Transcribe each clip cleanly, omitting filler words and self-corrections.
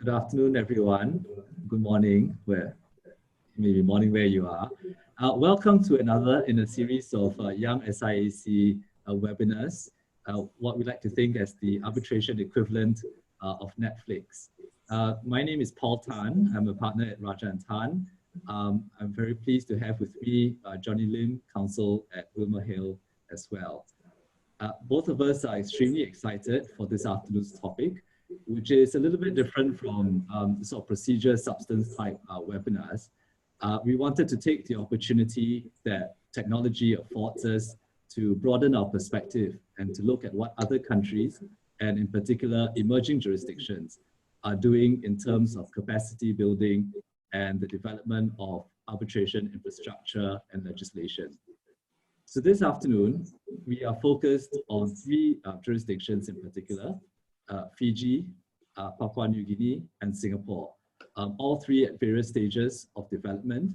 Good afternoon, everyone. Good morning, maybe morning where you are. Welcome to another in a series of Young SIAC webinars, what we like to think as the arbitration equivalent of Netflix. My name is Paul Tan. I'm a partner at Raja & Tan. I'm very pleased to have with me Johnny Lim, counsel at WilmerHale as well. Both of us are extremely excited for this afternoon's topic, which is a little bit different from sort of procedure substance type webinars. We wanted to take the opportunity that technology affords us to broaden our perspective and to look at what other countries, and in particular emerging jurisdictions, are doing in terms of capacity building and the development of arbitration infrastructure and legislation. So this afternoon, we are focused on three jurisdictions in particular, Fiji, Papua New Guinea, and Singapore. All three at various stages of development,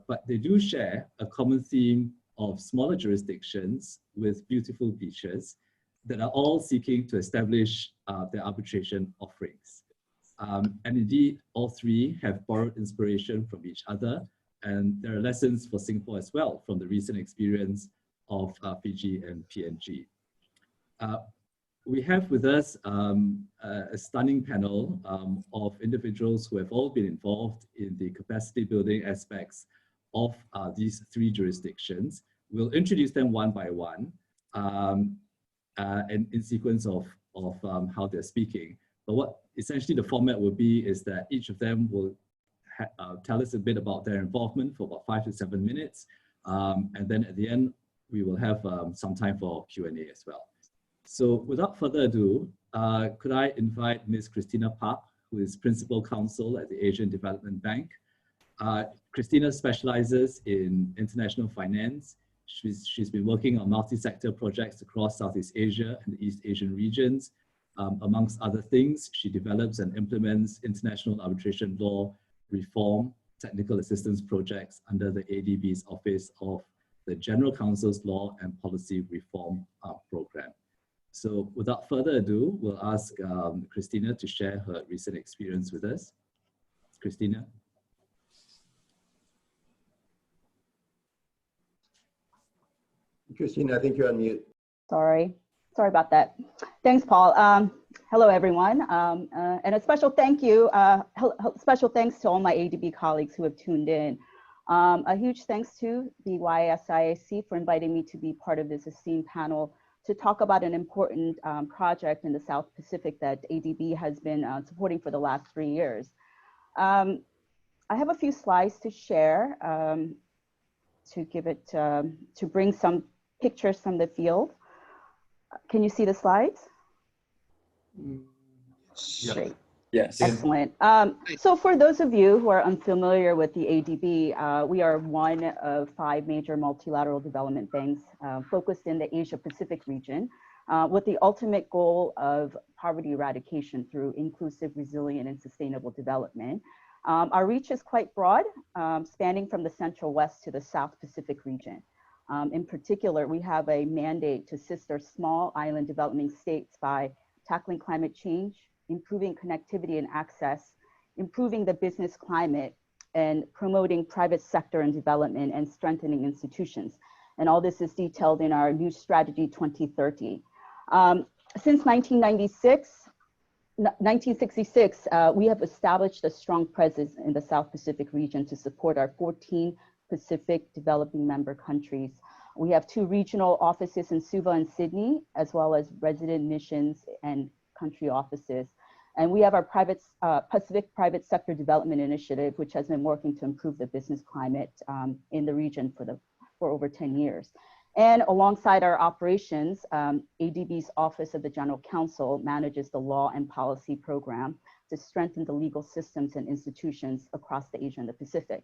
but they do share a common theme of smaller jurisdictions with beautiful beaches that are all seeking to establish their arbitration offerings. And indeed, all three have borrowed inspiration from each other, and there are lessons for Singapore as well from the recent experience of Fiji and PNG. We have with us a stunning panel of individuals who have all been involved in the capacity building aspects of these three jurisdictions. We'll introduce them one by one and in sequence of how they're speaking. But what essentially the format will be is that each of them will tell us a bit about their involvement for about 5 to 7 minutes. And then at the end, we will have some time for Q&A as well. So without further ado, could I invite Ms. Christina Park, who is Principal Counsel at the Asian Development Bank. Christina specializes in international finance. She's been working on multi-sector projects across Southeast Asia and the East Asian regions. Amongst other things, she develops and implements international arbitration law reform technical assistance projects under the ADB's Office of the General Counsel's Law and Policy Reform Program. So without further ado, we'll ask Christina to share her recent experience with us. Christina. Christina, I think you're on mute. Sorry about that. Thanks, Paul. Hello, everyone. And a special thank you, special thanks to all my ADB colleagues who have tuned in. A huge thanks to the YSIAC for inviting me to be part of this esteemed panel to talk about an important project in the South Pacific that ADB has been supporting for the last 3 years. I have a few slides to share to bring some pictures from the field. Can you see the slides? Yeah. Great. Yes. Excellent. So for those of you who are unfamiliar with the ADB, we are one of 5 major multilateral development banks focused in the Asia Pacific region with the ultimate goal of poverty eradication through inclusive, resilient, and sustainable development. Our reach is quite broad, spanning from the Central West to the South Pacific region. In particular, we have a mandate to assist our small island developing states by tackling climate change, improving connectivity and access, improving the business climate, and promoting private sector and development and strengthening institutions. And all this is detailed in our new strategy 2030. Since 1966, we have established a strong presence in the South Pacific region to support our 14 Pacific developing member countries. We have 2 regional offices in Suva and Sydney, as well as resident missions and country offices. And we have our Pacific Private Sector Development Initiative, which has been working to improve the business climate in the region for over 10 years. And alongside our operations, ADB's Office of the General Counsel manages the law and policy program to strengthen the legal systems and institutions across the Asia and the Pacific.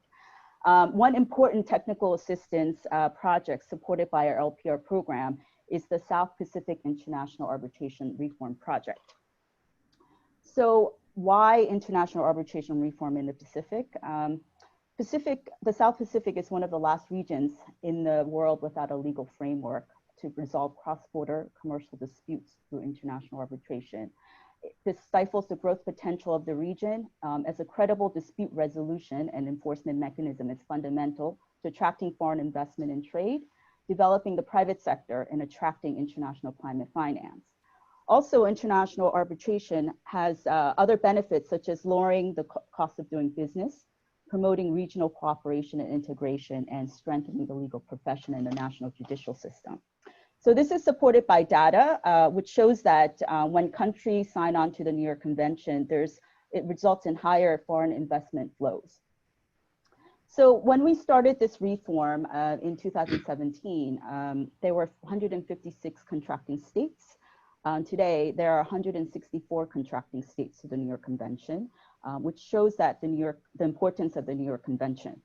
One important technical assistance project supported by our LPR program is the South Pacific International Arbitration Reform Project. So why international arbitration reform in the Pacific? The South Pacific is one of the last regions in the world without a legal framework to resolve cross-border commercial disputes through international arbitration. This stifles the growth potential of the region, as a credible dispute resolution and enforcement mechanism is fundamental to attracting foreign investment and trade, developing the private sector, and attracting international climate finance. Also, international arbitration has other benefits, such as lowering the cost of doing business, promoting regional cooperation and integration, and strengthening the legal profession in the national judicial system. So this is supported by data, which shows that when countries sign on to the New York Convention, it results in higher foreign investment flows. So when we started this reform in 2017, there were 156 contracting states. Today, there are 164 contracting states to the New York Convention, which shows that the importance of the New York Convention.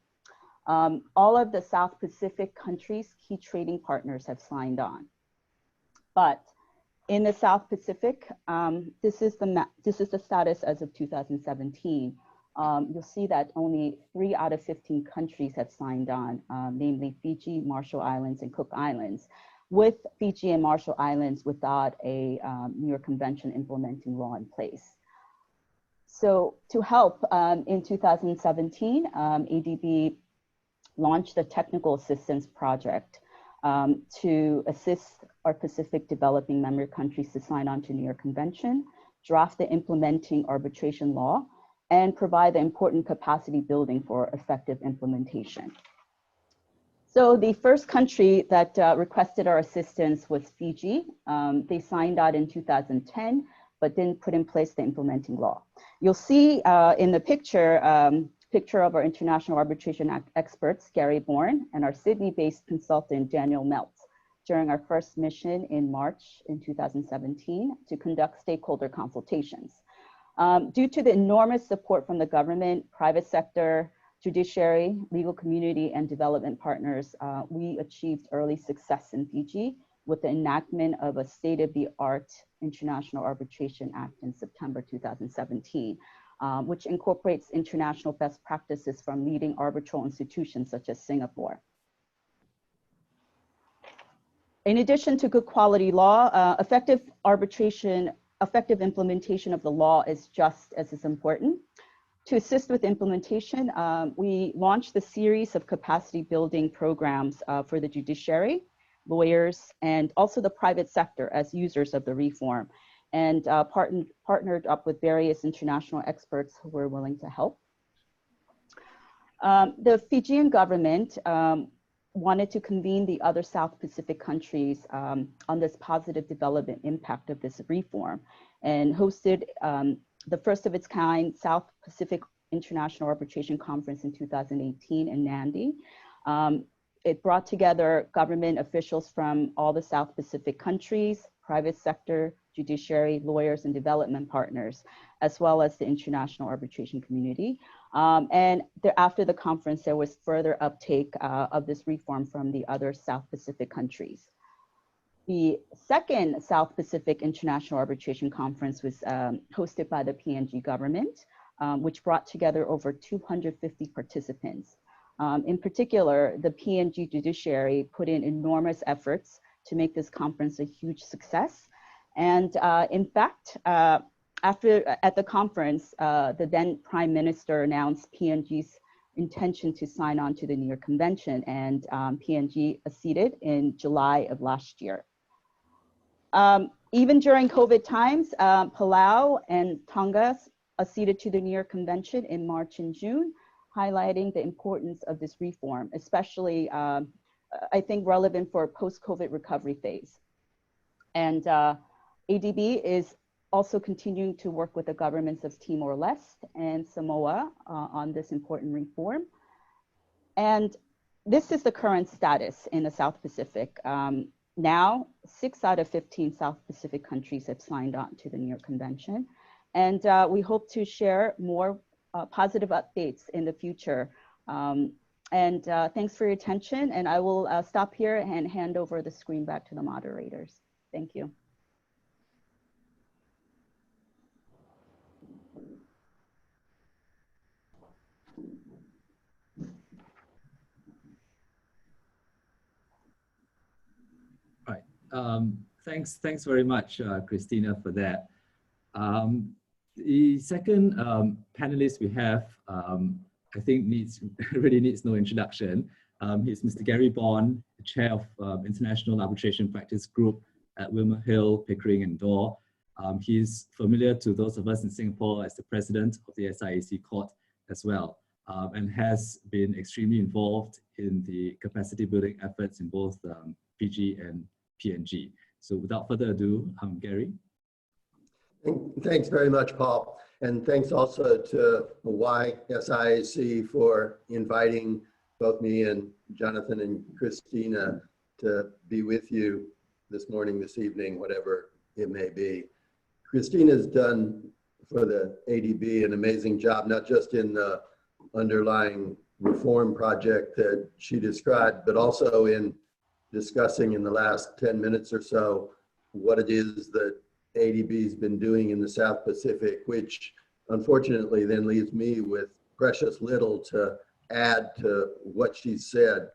All of the South Pacific countries, key trading partners, have signed on. But in the South Pacific, this is the status as of 2017. You'll see that only 3 out of 15 countries have signed on, namely Fiji, Marshall Islands, and Cook Islands, with Fiji and Marshall Islands without a New York Convention implementing law in place. So to help, in 2017, ADB launched a technical assistance project to assist our Pacific developing member countries to sign on to New York Convention, draft the implementing arbitration law, and provide the important capacity building for effective implementation. So the first country that requested our assistance was Fiji. They signed on in 2010, but didn't put in place the implementing law. You'll see in the picture of our international arbitration experts, Gary Bourne, and our Sydney-based consultant, Daniel Meltz, during our first mission in March in 2017 to conduct stakeholder consultations. Due to the enormous support from the government, private sector, judiciary, legal community, and development partners, we achieved early success in Fiji with the enactment of a state-of-the-art International Arbitration Act in September 2017, which incorporates international best practices from leading arbitral institutions such as Singapore. In addition to good quality law, effective implementation of the law is just as important. To assist with implementation, we launched a series of capacity building programs for the judiciary, lawyers, and also the private sector as users of the reform, and partnered up with various international experts who were willing to help. The Fijian government wanted to convene the other South Pacific countries on this positive development impact of this reform, and hosted the first of its kind South Pacific International Arbitration Conference in 2018 in Nandi. It brought together government officials from all the South Pacific countries, private sector, judiciary, lawyers, and development partners, as well as the international arbitration community. After the conference, there was further uptake of this reform from the other South Pacific countries. The second South Pacific International Arbitration Conference was hosted by the PNG government, which brought together over 250 participants. In particular, the PNG judiciary put in enormous efforts to make this conference a huge success. And in fact, at the conference, the then Prime Minister announced PNG's intention to sign on to the New York Convention, and PNG acceded in July of last year. Even during COVID times, Palau and Tonga acceded to the New York Convention in March and June, highlighting the importance of this reform, especially, I think, relevant for a post-COVID recovery phase. And ADB is also continuing to work with the governments of Timor-Leste and Samoa on this important reform. And this is the current status in the South Pacific. Now, 6 out of 15 South Pacific countries have signed on to the New York Convention. And we hope to share more positive updates in the future. Thanks for your attention. And I will stop here and hand over the screen back to the moderators. Thank you. Right. Thanks very much, Christina, for that. The second panelist we have, I think really needs no introduction. He's Mr. Gary Bond, the Chair of International Arbitration Practice Group at WilmerHale, Pickering and Dorr. He's familiar to those of us in Singapore as the President of the YSIAC Court as well, and has been extremely involved in the capacity building efforts in both Fiji and PNG. So without further ado, Gary. Thanks very much, Paul. And thanks also to YSIAC for inviting both me and Jonathan and Christina to be with you this morning, this evening, whatever it may be. Christina's done for the ADB an amazing job, not just in the underlying reform project that she described, but also in discussing in the last 10 minutes or so what it is that ADB's been doing in the South Pacific, which unfortunately then leaves me with precious little to add to what she said.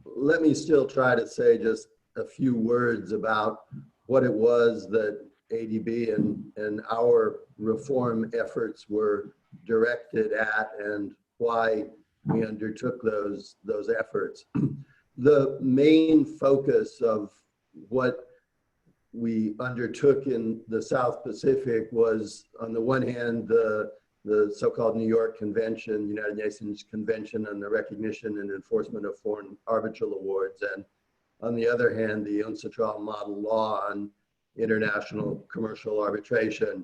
Let me still try to say just a few words about what it was that ADB and our reform efforts were directed at and why we undertook those efforts. The main focus of what we undertook in the South Pacific was, on the one hand, the so-called New York Convention, United Nations Convention on the Recognition and Enforcement of Foreign Arbitral Awards, and on the other hand, the UNCITRAL Model Law on International Commercial Arbitration.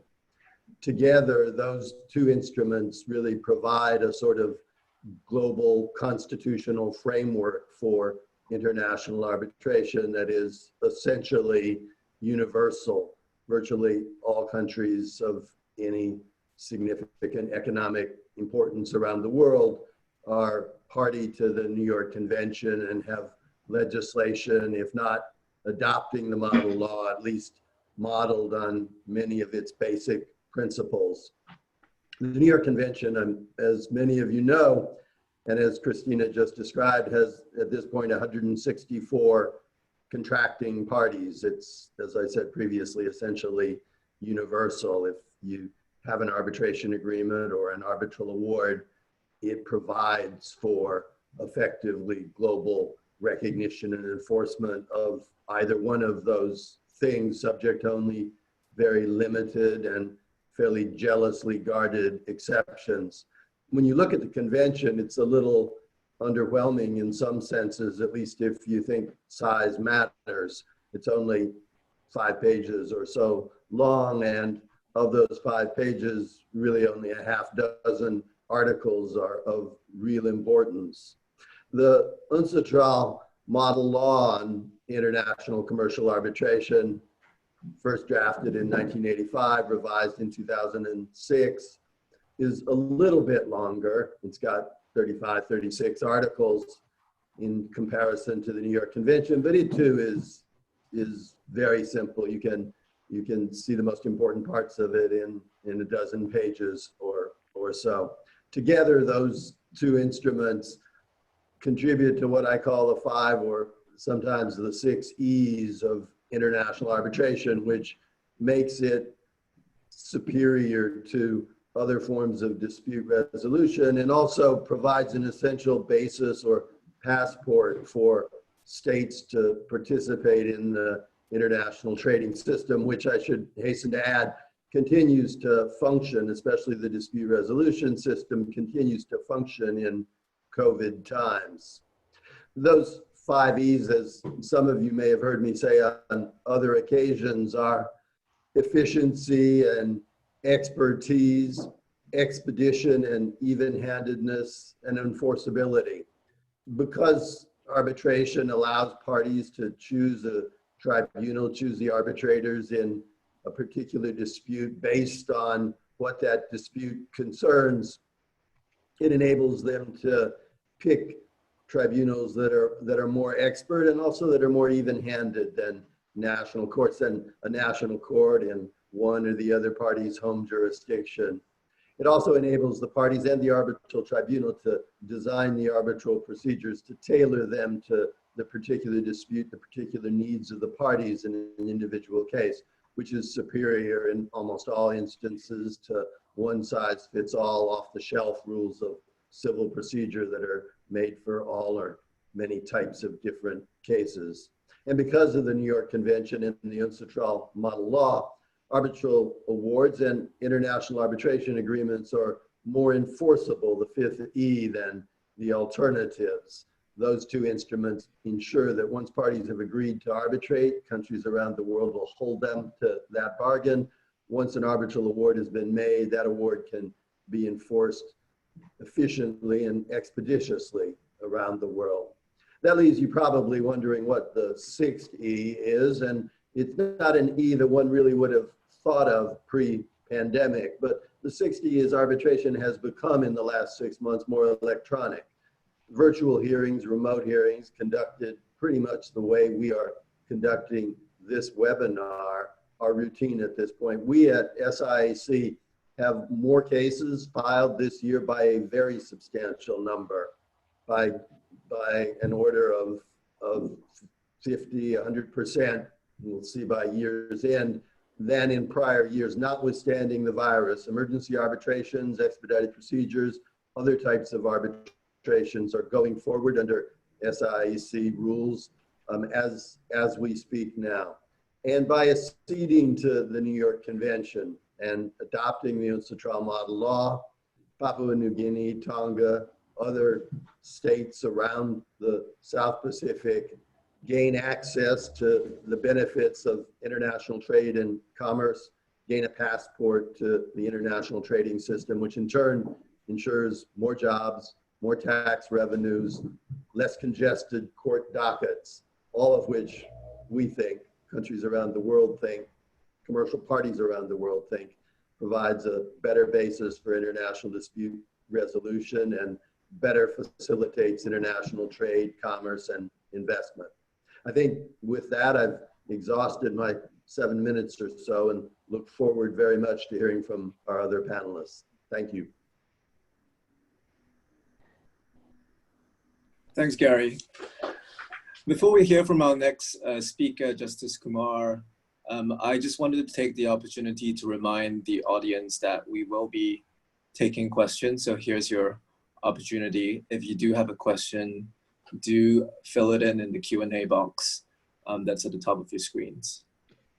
Together, those two instruments really provide a sort of global constitutional framework for international arbitration that is essentially universal. Virtually all countries of any significant economic importance around the world are party to the New York Convention and have legislation, if not adopting the model law, at least modeled on many of its basic principles. The New York Convention, as many of you know, and as Christina just described, has at this point 164 contracting parties. It's, as I said previously, essentially universal. If you have an arbitration agreement or an arbitral award, it provides for effectively global recognition and enforcement of either one of those things, subject to only very limited and fairly jealously guarded exceptions. When you look at the convention, it's a little underwhelming in some senses, at least if you think size matters. It's only 5 pages or so long, and of those 5 pages, really only a half dozen articles are of real importance. The UNCITRAL Model Law on International Commercial Arbitration, first drafted in 1985, revised in 2006, is a little bit longer. It's got 35, 36 articles in comparison to the New York Convention, but it too is very simple. You can see the most important parts of it in a dozen pages or so. Together, those two instruments contribute to what I call the 5 or sometimes the 6 E's of international arbitration, which makes it superior to other forms of dispute resolution and also provides an essential basis or passport for states to participate in the international trading system, which I should hasten to add continues to function, especially the dispute resolution system continues to function in COVID times. Those 5 E's, as some of you may have heard me say on other occasions, are efficiency and expertise, expedition and even-handedness, and enforceability. Because arbitration allows parties to choose a tribunal, choose the arbitrators in a particular dispute based on what that dispute concerns, it enables them to pick tribunals that are more expert and also that are more even-handed than national courts and a national court in one or the other party's home jurisdiction. It also enables the parties and the arbitral tribunal to design the arbitral procedures to tailor them to the particular dispute, the particular needs of the parties in an individual case, which is superior in almost all instances to one-size-fits-all off-the-shelf rules of civil procedure that are made for all or many types of different cases. And because of the New York Convention and the UNCITRAL model law, arbitral awards and international arbitration agreements are more enforceable, the fifth E, than the alternatives. Those two instruments ensure that once parties have agreed to arbitrate, countries around the world will hold them to that bargain. Once an arbitral award has been made, that award can be enforced efficiently and expeditiously around the world. That leaves you probably wondering what the sixth E is, and it's not an E that one really would have thought of pre-pandemic, but the sixth E is arbitration has become in the last 6 months more electronic. Virtual hearings, remote hearings conducted pretty much the way we are conducting this webinar are routine at this point. We at YSIAC have more cases filed this year by a very substantial number, by an order of 50, 100%, we'll see by year's end, than in prior years, notwithstanding the virus. Emergency arbitrations, expedited procedures, other types of arbitrations are going forward under YSIAC rules as we speak now. And by acceding to the New York Convention and adopting the UNCITRAL model law, Papua New Guinea, Tonga, other states around the South Pacific gain access to the benefits of international trade and commerce, gain a passport to the international trading system, which in turn ensures more jobs, more tax revenues, less congested court dockets, all of which we think, countries around the world think, commercial parties around the world think, provides a better basis for international dispute resolution and better facilitates international trade, commerce, and investment. I think with that, I've exhausted my 7 minutes or so and look forward very much to hearing from our other panelists. Thank you. Thanks, Gary. Before we hear from our next speaker, Justice Kumar, I just wanted to take the opportunity to remind the audience that we will be taking questions. So here's your opportunity. If you do have a question, do fill it in the Q&A box that's at the top of your screens.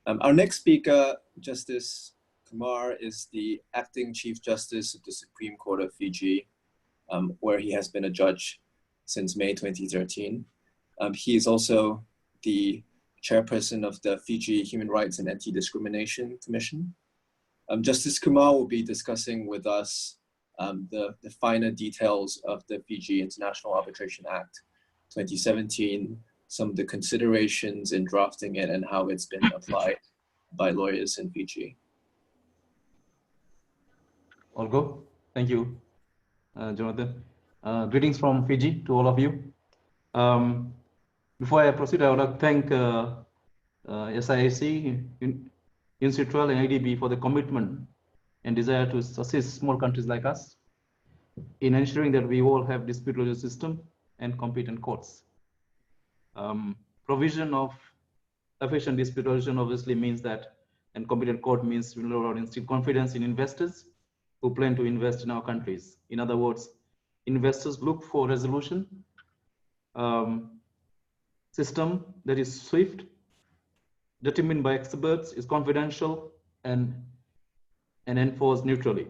Our next speaker, Justice Kumar, is the Acting Chief Justice of the Supreme Court of Fiji, where he has been a judge since May 2013. He is also the chairperson of the Fiji Human Rights and Anti-Discrimination Commission. Justice Kumar will be discussing with us the finer details of the Fiji International Arbitration Act 2017, some of the considerations in drafting it and how it's been applied by lawyers in Fiji. All go. Thank you, Jonathan. Greetings from Fiji to all of you. Before I proceed, I would like to thank YSIAC, UNCITRAL, and IDB for the commitment and desire to assist small countries like us in ensuring that we all have dispute resolution system and competent courts. Provision of efficient dispute resolution obviously means that, and competent court means we will instill confidence in investors who plan to invest in our countries. In other words, investors look for resolution system that is swift, determined by experts, is confidential, and enforced neutrally.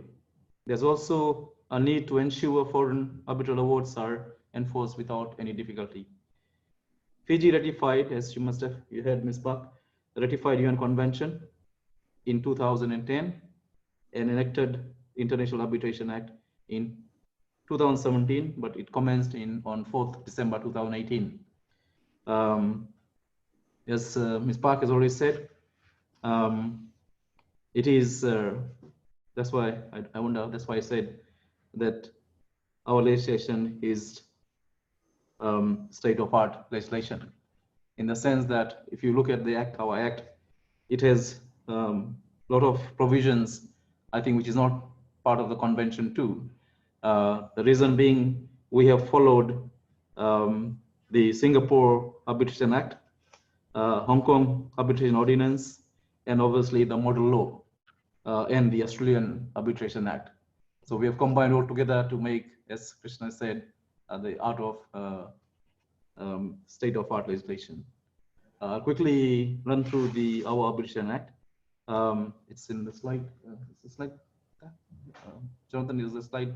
There's also a need to ensure foreign arbitral awards are enforced without any difficulty. Fiji ratified, as you heard Ms. Buck, ratified UN Convention in 2010 and enacted International Arbitration Act in 2017, but it commenced on 4th December 2018. As Ms. Park has already said, it is, that's why I said that our legislation is state-of-art legislation, in the sense that if you look at the act, our act, it has a lot of provisions, I think, which is not part of the convention too. The reason being, we have followed the Singapore Arbitration Act, Hong Kong Arbitration Ordinance, and obviously the model law and the Australian Arbitration Act. So we have combined all together to make, as Krishna said, the art of state-of-art legislation. I'll quickly run through our Arbitration Act. It's in the slide. Is the slide? Jonathan, is the slide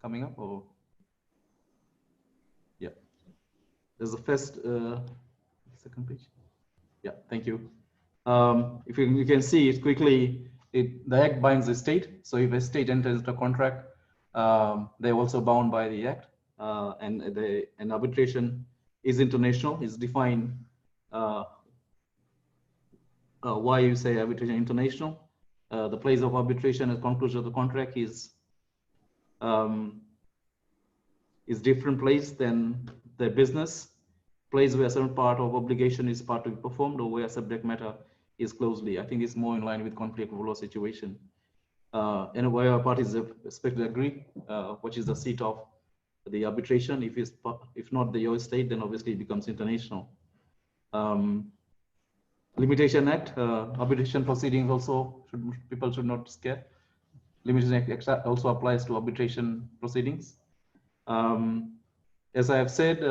coming up? Or yeah, there's the first second page. Yeah, thank you. If you can see it quickly, the Act binds the state. So if a state enters into a contract, they're also bound by the Act, and arbitration is international. It's defined. Why you say arbitration international? The place of arbitration at conclusion of the contract is different place than the business place where a certain part of obligation is part to be performed, or where subject matter is closely. I think it's more in line with conflict of law situation, and where parties are expected to agree, which is the seat of the arbitration. If not the US state, then obviously it becomes international. Limitation Act, arbitration proceedings also, people should not scare. Limitation Act also applies to arbitration proceedings. As I have said,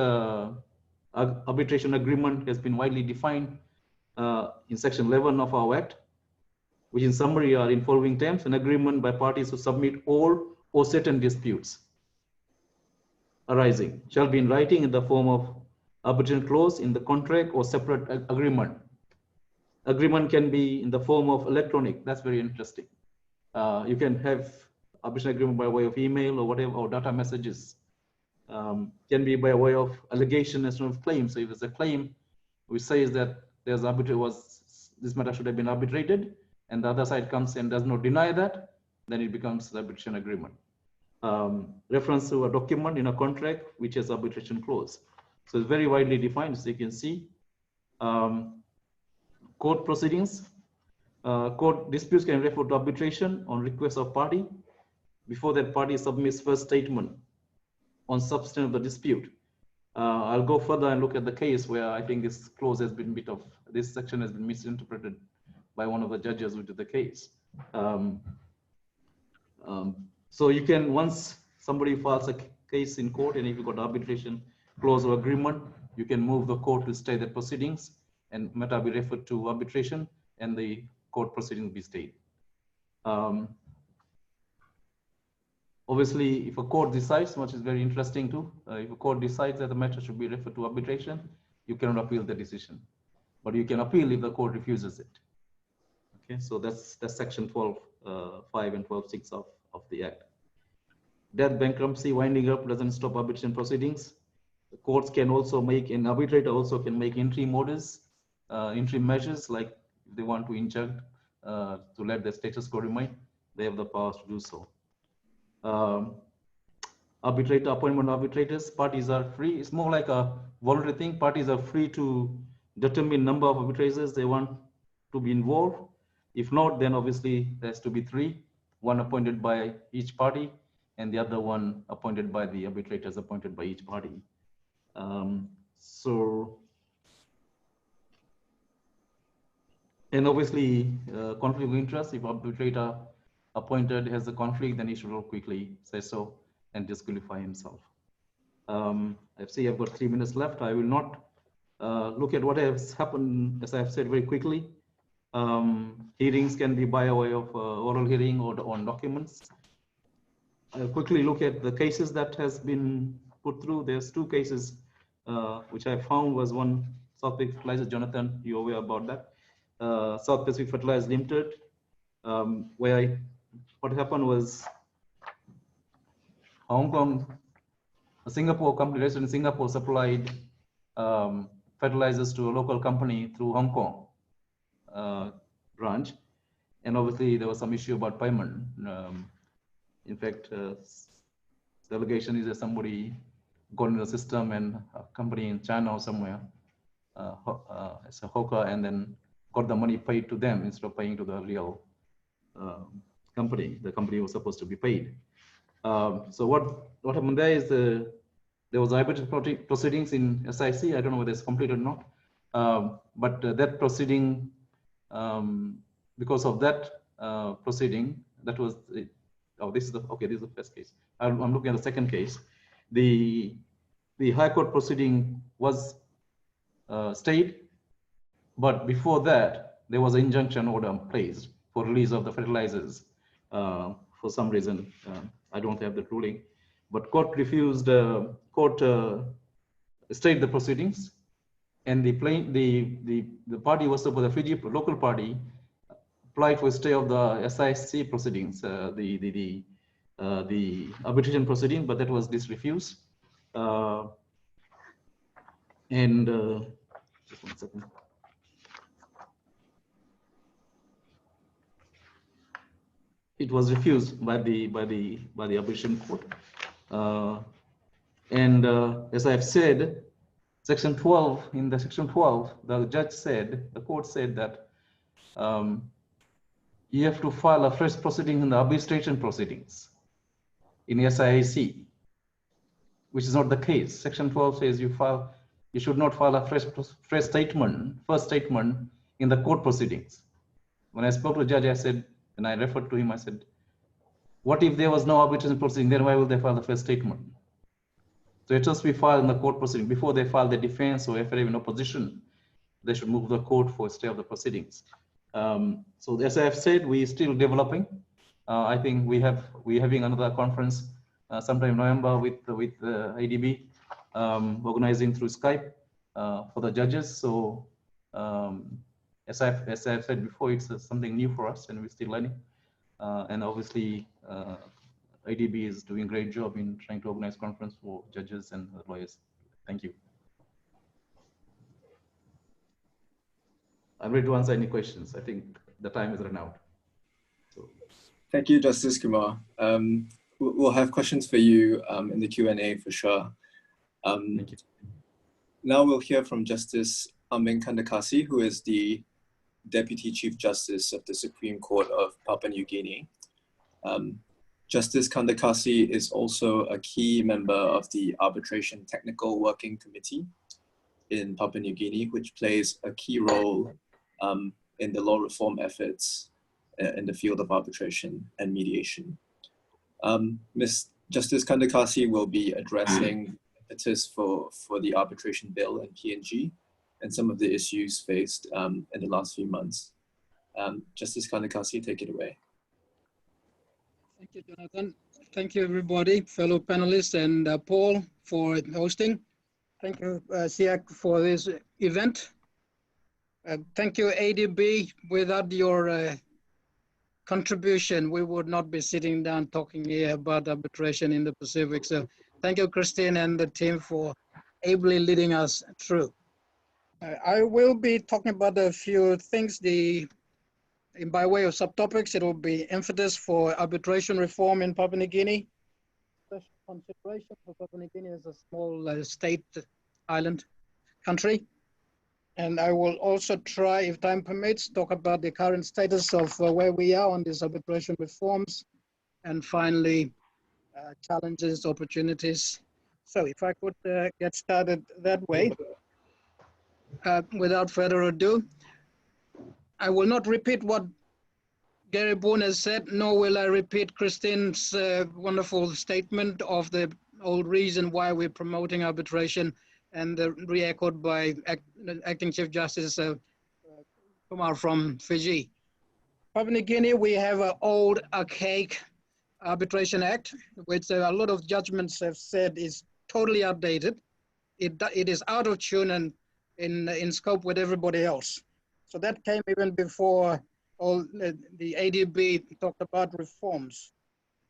arbitration agreement has been widely defined in section 11 of our Act, which in summary are in following terms: an agreement by parties to submit all or certain disputes arising shall be in writing in the form of arbitration clause in the contract or separate agreement. Agreement can be in the form of electronic. That's very interesting. You can have arbitration agreement by way of email or whatever, or data messages. Can be by way of allegation as well as claim. So if there's a claim which says that this matter should have been arbitrated, and the other side comes and does not deny that, then it becomes the arbitration agreement. Reference to a document in a contract which has arbitration clause. So it's very widely defined, as you can see. Court proceedings. Court disputes can refer to arbitration on request of party before that party submits first statement on substance of the dispute. I'll go further and look at the case where I think this clause has been this section has been misinterpreted by one of the judges who did the case. So you can, once somebody files a case in court, and if you've got arbitration clause or agreement, you can move the court to stay the proceedings, and matter be referred to arbitration, and the court proceedings be stayed. Obviously, if a court decides, which is very interesting too, if a court decides that the matter should be referred to arbitration, you cannot appeal the decision, but you can appeal if the court refuses it. Okay, so that's section 12.5 and 12.6 of the Act. Death, bankruptcy, winding up doesn't stop arbitration proceedings. The courts can also make, an arbitrator also can make interim orders, interim measures, like if they want to injunct to let the status quo remain, they have the powers to do so. Arbitrator, appointment of arbitrators, parties are free. It's more like a voluntary thing. Parties are free to determine number of arbitrators they want to be involved. If not, then obviously there has to be 3, one appointed by each party, and the other one appointed by the arbitrators appointed by each party. And obviously conflict of interest, if arbitrator appointed has a conflict, then he should quickly say so and disqualify himself. I see I've got 3 minutes left. I will not look at what has happened, as I have said, very quickly. Hearings can be by way of oral hearing or on documents. I'll quickly look at the cases that has been put through. There's 2 cases which I found. Was one South Pacific Fertilizers, Jonathan, you're aware about that. South Pacific Fertilizers Limited, where what happened was Hong Kong, a Singapore company resident in Singapore supplied fertilizers to a local company through Hong Kong branch, and obviously there was some issue about payment. In fact, the allegation is that somebody got into the system, and a company in China or somewhere as a hawker, and then got the money paid to them instead of paying to the real company. The company was supposed to be paid. So what happened there is there was arbitration proceedings in SIC. I don't know whether it's completed or not, but that proceeding because of that proceeding, that was it. Oh, this is the first case. I'm looking at the second case. The High Court proceeding was stayed, but before that, there was an injunction order placed for release of the fertilizers. For some reason, I don't have the ruling, but court refused. Court stayed the proceedings, and the party was supposed, the Fiji local party applied for stay of the SIAC proceedings, the arbitration proceeding, but that was refused. And just 1 second. It was refused by the arbitration court. As I've said, Section 12, in the Section 12, the court said that you have to file a fresh proceeding in the arbitration proceedings in SIAC, which is not the case. Section 12 says you should not file a first statement in the court proceedings. When I spoke to the judge, I said, and I referred to him, I said, what if there was no arbitration proceeding, then why will they file the first statement? So it has to be filed in the court proceeding. Before they file the defense or affidavit in opposition, they should move the court for stay of the proceedings. So as I have said, we're still developing. I think we're having another conference sometime in November with ADB, organizing through Skype for the judges. So as I've said before, it's something new for us and we're still learning. And obviously, ADB is doing a great job in trying to organize conference for judges and lawyers. Thank you. I'm ready to answer any questions. I think the time is run out. So. Thank you, Justice Kumar. We'll have questions for you in the Q&A for sure. Thank you. Now we'll hear from Justice Ameng Kandakasi, who is the Deputy Chief Justice of the Supreme Court of Papua New Guinea. Justice Kandakasi is also a key member of the Arbitration Technical Working Committee in Papua New Guinea, which plays a key role in the law reform efforts in the field of arbitration and mediation. Ms. Justice Kandakasi will be addressing impetus for the arbitration bill in PNG and some of the issues faced in the last few months. Justice Kandakasi, take it away. Thank you, Jonathan. Thank you, everybody, fellow panelists, and Paul for hosting. Thank you, YSIAC, for this event. Thank you, ADB. Without your contribution, we would not be sitting down talking here about arbitration in the Pacific. So thank you, Christine, and the team for ably leading us through. I will be talking about a few things. By way of subtopics, it will be impetus for arbitration reform in Papua New Guinea. Special consideration for Papua New Guinea as a small state island country. And I will also try, if time permits, talk about the current status of where we are on these arbitration reforms. And finally, challenges, opportunities. So if I could get started that way. Without further ado, I will not repeat what Gary Boone has said, nor will I repeat Christine's wonderful statement of the whole reason why we're promoting arbitration, and re-echoed by Acting Chief Justice Kumar from Fiji. Papua New Guinea, we have an old, archaic Arbitration Act, which a lot of judgments have said is totally outdated. It is out of tune and in scope with everybody else. So that came even before all the ADB talked about reforms.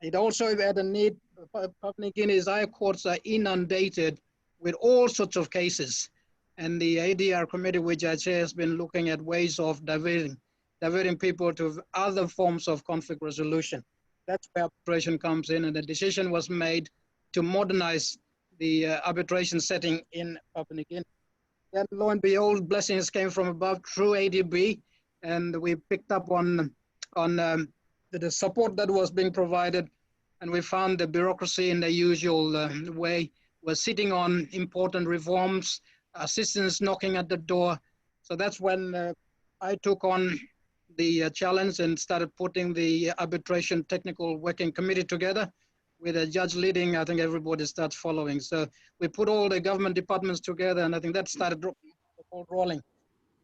It also had a need. Papua New Guinea's high courts are inundated with all sorts of cases. And the ADR committee, which I chair, has been looking at ways of diverting people to other forms of conflict resolution. That's where arbitration comes in, and the decision was made to modernize the arbitration setting in Papua New Guinea. Then lo and behold, blessings came from above through ADB, and we picked up on the support that was being provided, and we found the bureaucracy in the usual way was sitting on important reforms, assistance knocking at the door. So that's when I took on the challenge and started putting the arbitration technical working committee together with a judge leading. I think everybody starts following. So we put all the government departments together, and I think that started the ball rolling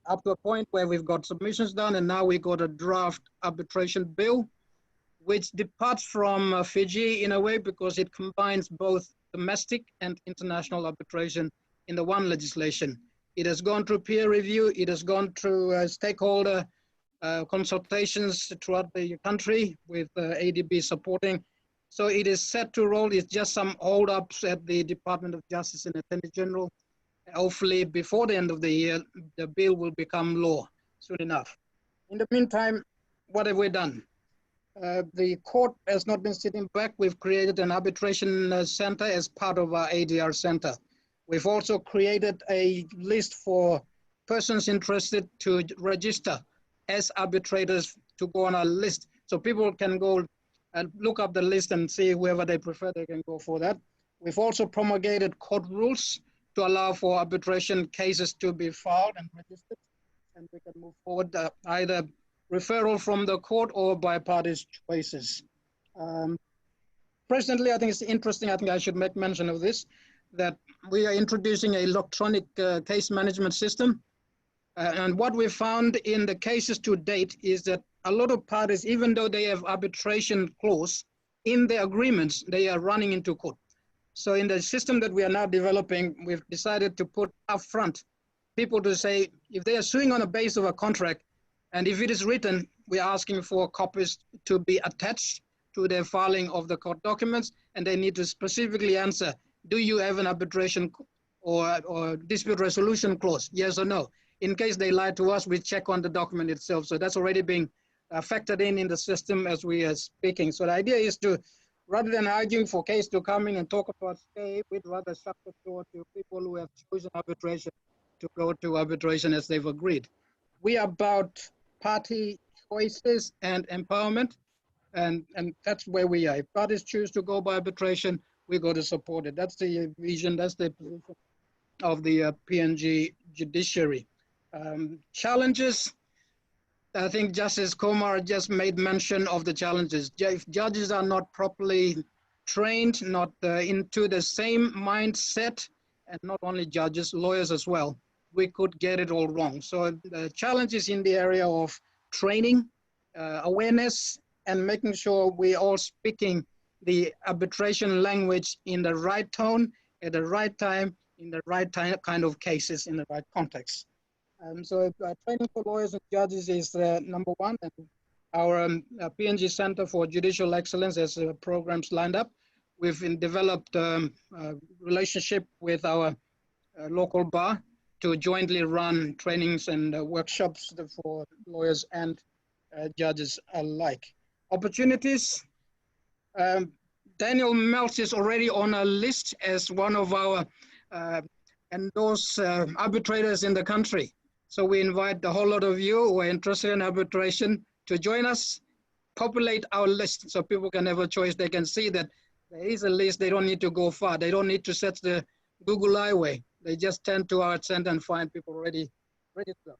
up to a point where we've got submissions done, and now we got a draft arbitration bill, which departs from Fiji in a way because it combines both domestic and international arbitration in the one legislation. It has gone through peer review. It has gone through stakeholder consultations throughout the country with ADB supporting. So it is set to roll. It's just some hold-ups at the Department of Justice and Attorney General. Hopefully before the end of the year, the bill will become law soon enough. In the meantime, what have we done? The court has not been sitting back. We've created an arbitration center as part of our ADR center. We've also created a list for persons interested to register as arbitrators to go on our list. So people can go and look up the list and see whoever they prefer, they can go for that. We've also promulgated court rules to allow for arbitration cases to be filed and registered. And we can move forward either referral from the court or by parties' choices. Presently, I think it's interesting, I think I should make mention of this, that we are introducing an electronic case management system. And what we found in the cases to date is that a lot of parties, even though they have arbitration clause in their agreements, they are running into court. So in the system that we are now developing, we've decided to put upfront people to say, if they are suing on the basis of a contract, and if it is written, we're asking for copies to be attached to their filing of the court documents, and they need to specifically answer, do you have an arbitration or dispute resolution clause, yes or no? In case they lie to us, we check on the document itself. So that's already being factored in the system as we are speaking. So the idea is to, rather than arguing for case to come in and talk about stay, we'd rather shut the door to people who have chosen arbitration to go to arbitration as they've agreed. We are about party choices and empowerment, and that's where we are. If parties choose to go by arbitration, we go to support it. That's the vision, that's the position of the PNG judiciary. Challenges, I think Justice Kumar just made mention of the challenges. If judges are not properly trained, not into the same mindset, and not only judges, lawyers as well, we could get it all wrong. So the challenge is in the area of training, awareness, and making sure we're all speaking the arbitration language in the right tone, at the right time, in the right kind of cases, in the right context. So training for lawyers and judges is number one. And our PNG Center for Judicial Excellence has programs lined up. We've developed a relationship with our local bar to jointly run trainings and workshops for lawyers and judges alike. Opportunities, Daniel Meltz is already on a list as one of our endorsed arbitrators in the country. So we invite the whole lot of you who are interested in arbitration to join us, populate our list so people can have a choice. They can see that there is a list. They don't need to go far. They don't need to search the Google highway. They just turn to our center and find people ready to go.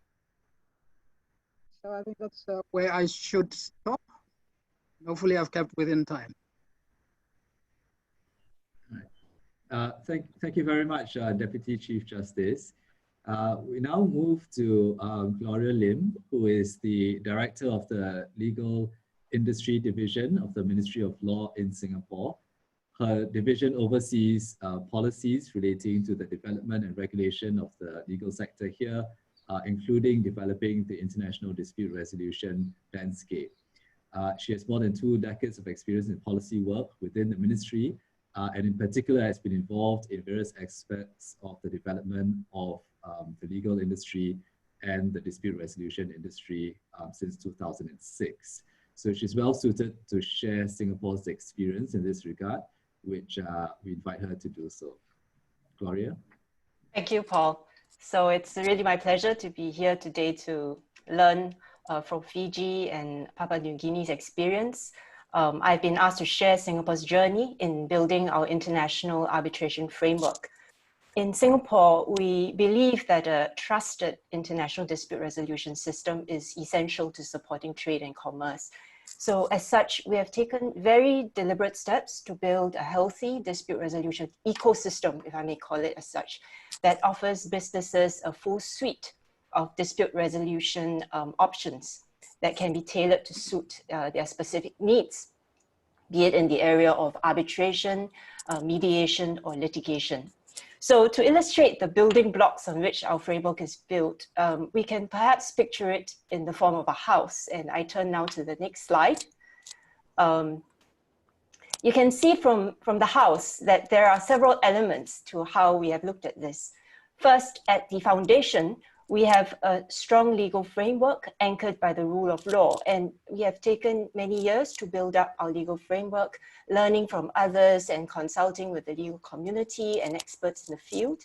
So I think that's where I should stop. Hopefully I've kept within time. Thank you very much, Deputy Chief Justice. We now move to Gloria Lim, who is the Director of the Legal Industry Division of the Ministry of Law in Singapore. Her division oversees policies relating to the development and regulation of the legal sector here, including developing the international dispute resolution landscape. She has more than 2 decades of experience in policy work within the ministry, and in particular has been involved in various aspects of the development of the legal industry and the dispute resolution industry since 2006. So she's well suited to share Singapore's experience in this regard, which we invite her to do so. Gloria? Thank you, Paul. So it's really my pleasure to be here today to learn from Fiji and Papua New Guinea's experience. I've been asked to share Singapore's journey in building our international arbitration framework. in Singapore, we believe that a trusted international dispute resolution system is essential to supporting trade and commerce. So as such, we have taken very deliberate steps to build a healthy dispute resolution ecosystem, if I may call it as such, that offers businesses a full suite of dispute resolution options that can be tailored to suit their specific needs, be it in the area of arbitration, mediation, or litigation. So to illustrate the building blocks on which our framework is built, we can perhaps picture it in the form of a house. And I turn now to the next slide. You can see from the house that there are several elements to how we have looked at this. First, at the foundation, we have a strong legal framework anchored by the rule of law. And we have taken many years to build up our legal framework, learning from others and consulting with the legal community and experts in the field.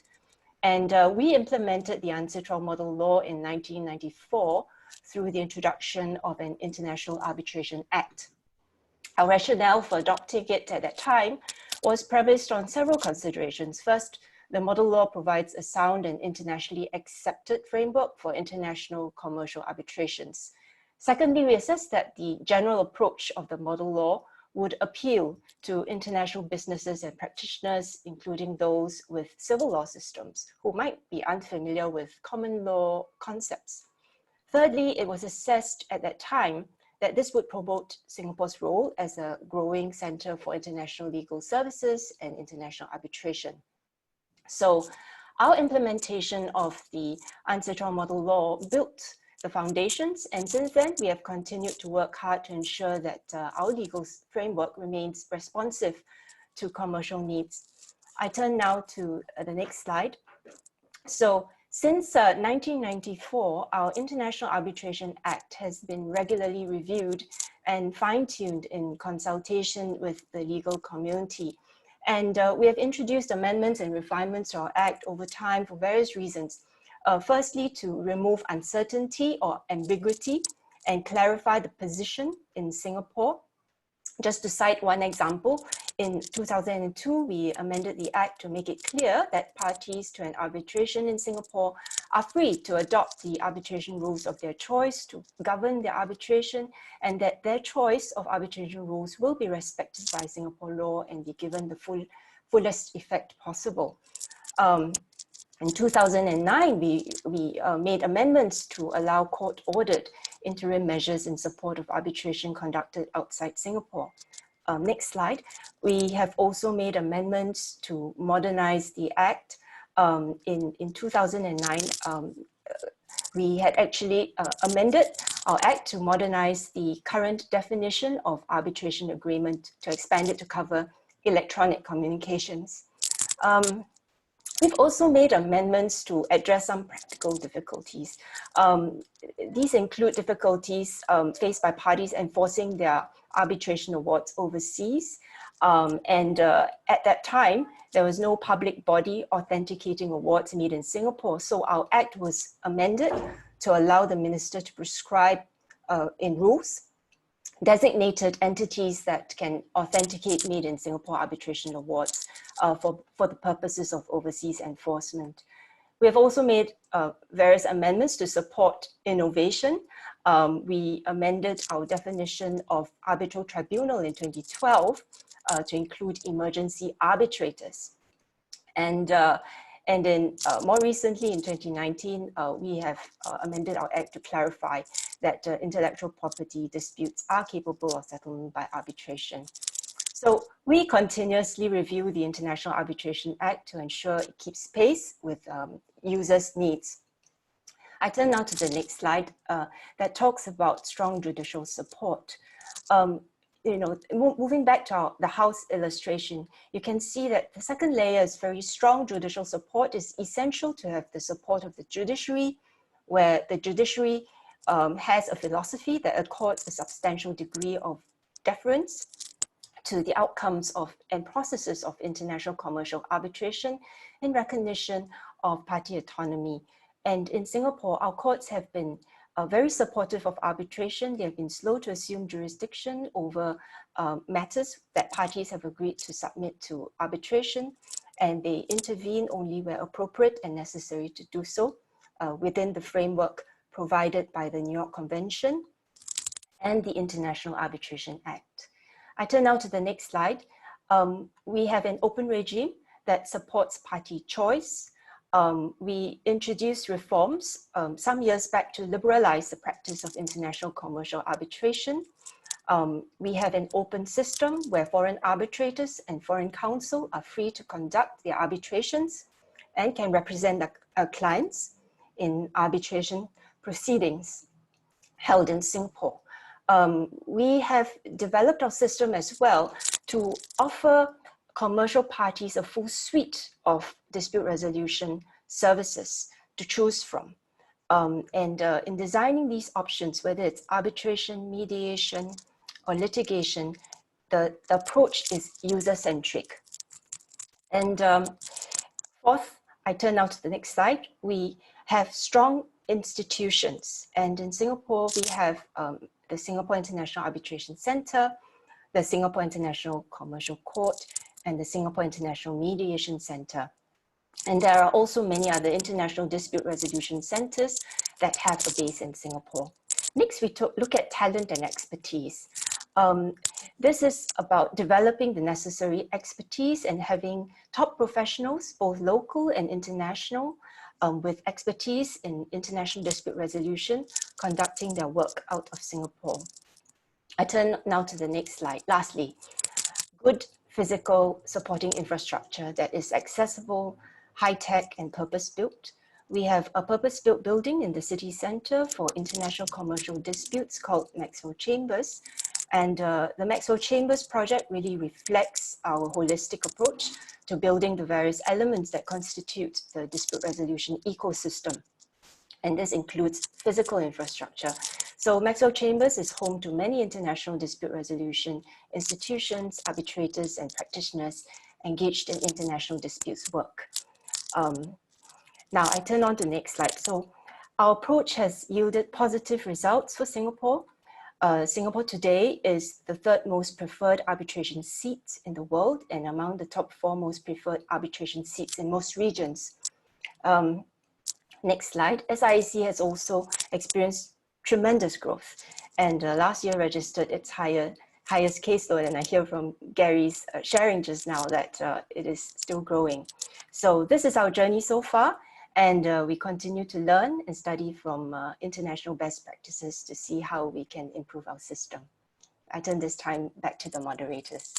And we implemented the ancestral model law in 1994 through the introduction of an International Arbitration Act. Our rationale for adopting it at that time was premised on several considerations. First, the model law provides a sound and internationally accepted framework for international commercial arbitrations. Secondly, we assessed that the general approach of the model law would appeal to international businesses and practitioners, including those with civil law systems who might be unfamiliar with common law concepts. Thirdly, it was assessed at that time that this would promote Singapore's role as a growing center for international legal services and international arbitration. So our implementation of the ancestral model law built the foundations, and since then we have continued to work hard to ensure that our legal framework remains responsive to commercial needs. I turn now to the next slide. So since 1994, our International Arbitration Act has been regularly reviewed and fine-tuned in consultation with the legal community. And we have introduced amendments and refinements to our Act over time for various reasons. Firstly, to remove uncertainty or ambiguity and clarify the position in Singapore. Just to cite one example, in 2002, we amended the Act to make it clear that parties to an arbitration in Singapore are free to adopt the arbitration rules of their choice to govern their arbitration, and that their choice of arbitration rules will be respected by Singapore law and be given the fullest effect possible. In 2009, we made amendments to allow court-ordered interim measures in support of arbitration conducted outside Singapore. Next slide. We have also made amendments to modernize the Act. In 2009, we had actually amended our Act to modernize the current definition of arbitration agreement to expand it to cover electronic communications. We've also made amendments to address some practical difficulties. These include difficulties faced by parties enforcing their arbitration awards overseas. At that time, there was no public body authenticating awards made in Singapore. So our Act was amended to allow the minister to prescribe in rules designated entities that can authenticate made in Singapore arbitration awards for the purposes of overseas enforcement. We have also made various amendments to support innovation. We amended our definition of arbitral tribunal in 2012 to include emergency arbitrators. And then more recently in 2019, we have amended our Act to clarify that intellectual property disputes are capable of settlement by arbitration. So we continuously review the International Arbitration Act to ensure it keeps pace with users' needs. I turn now to the next slide that talks about strong judicial support. Moving back to the house illustration, you can see that the second layer is very strong judicial support. Is essential to have the support of the judiciary, where the judiciary has a philosophy that accords a substantial degree of deference to the outcomes of and processes of international commercial arbitration in recognition of party autonomy. And in Singapore, our courts have been very supportive of arbitration. They have been slow to assume jurisdiction over matters that parties have agreed to submit to arbitration. and they intervene only where appropriate and necessary to do so within the framework provided by the New York Convention and the International Arbitration Act. I turn now to the next slide. We have an open regime that supports party choice. We introduced reforms some years back to liberalize the practice of international commercial arbitration. We have an open system where foreign arbitrators and foreign counsel are free to conduct their arbitrations and can represent their clients in arbitration proceedings held in Singapore. We have developed our system as well to offer commercial parties a full suite of dispute resolution services to choose from. In designing these options, whether it's arbitration, mediation, or litigation, the approach is user-centric. And fourth, I turn now to the next slide. We have strong institutions. And in Singapore, we have the Singapore International Arbitration Center, the Singapore International Commercial Court, and the Singapore International Mediation Center. And there are also many other international dispute resolution centers that have a base in Singapore. Next, we look at talent and expertise. This is about developing the necessary expertise and having top professionals, both local and international, with expertise in international dispute resolution, conducting their work out of Singapore. I turn now to the next slide. Lastly, good physical supporting infrastructure that is accessible, high-tech, and purpose-built. We have a purpose-built building in the city center for international commercial disputes called Maxwell Chambers. And the Maxwell Chambers project really reflects our holistic approach to building the various elements that constitute the dispute resolution ecosystem. And this includes physical infrastructure. So Maxwell Chambers is home to many international dispute resolution institutions, arbitrators, and practitioners engaged in international disputes work. Now I turn on to the next slide. So our approach has yielded positive results for Singapore. Singapore today is the third most preferred arbitration seat in the world and among the top 4 most preferred arbitration seats in most regions. Next slide. SIAC has also experienced tremendous growth, and last year registered its highest caseload, and I hear from Gary's sharing just now that it is still growing. So this is our journey so far, and we continue to learn and study from international best practices to see how we can improve our system. I turn this time back to the moderators.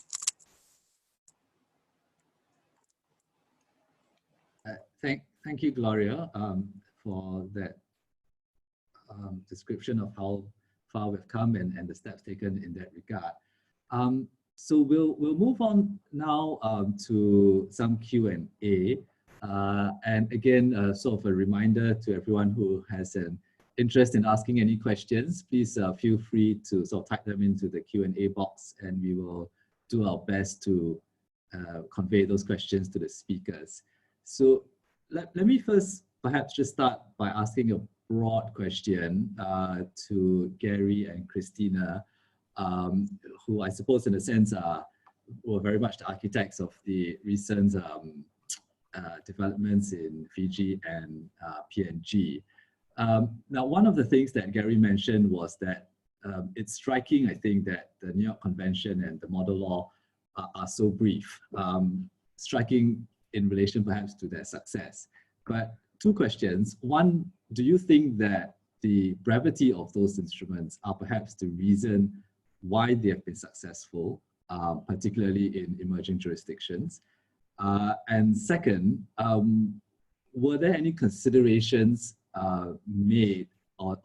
Thank you, Gloria, for that description of how far we've come and the steps taken in that regard. So we'll move on now to some Q&A. And again, sort of a reminder to everyone who has an interest in asking any questions, please feel free to sort of type them into the Q&A box, and we will do our best to convey those questions to the speakers. So let me first perhaps just start by asking a broad question to Gary and Christina, who I suppose in a sense were very much the architects of the recent developments in Fiji and PNG. Now, one of the things that Gary mentioned was that it's striking, I think, that the New York Convention and the model law are so brief, striking in relation perhaps to their success. But 2 questions. One, do you think that the brevity of those instruments are perhaps the reason why they have been successful, particularly in emerging jurisdictions? And second, were there any considerations made or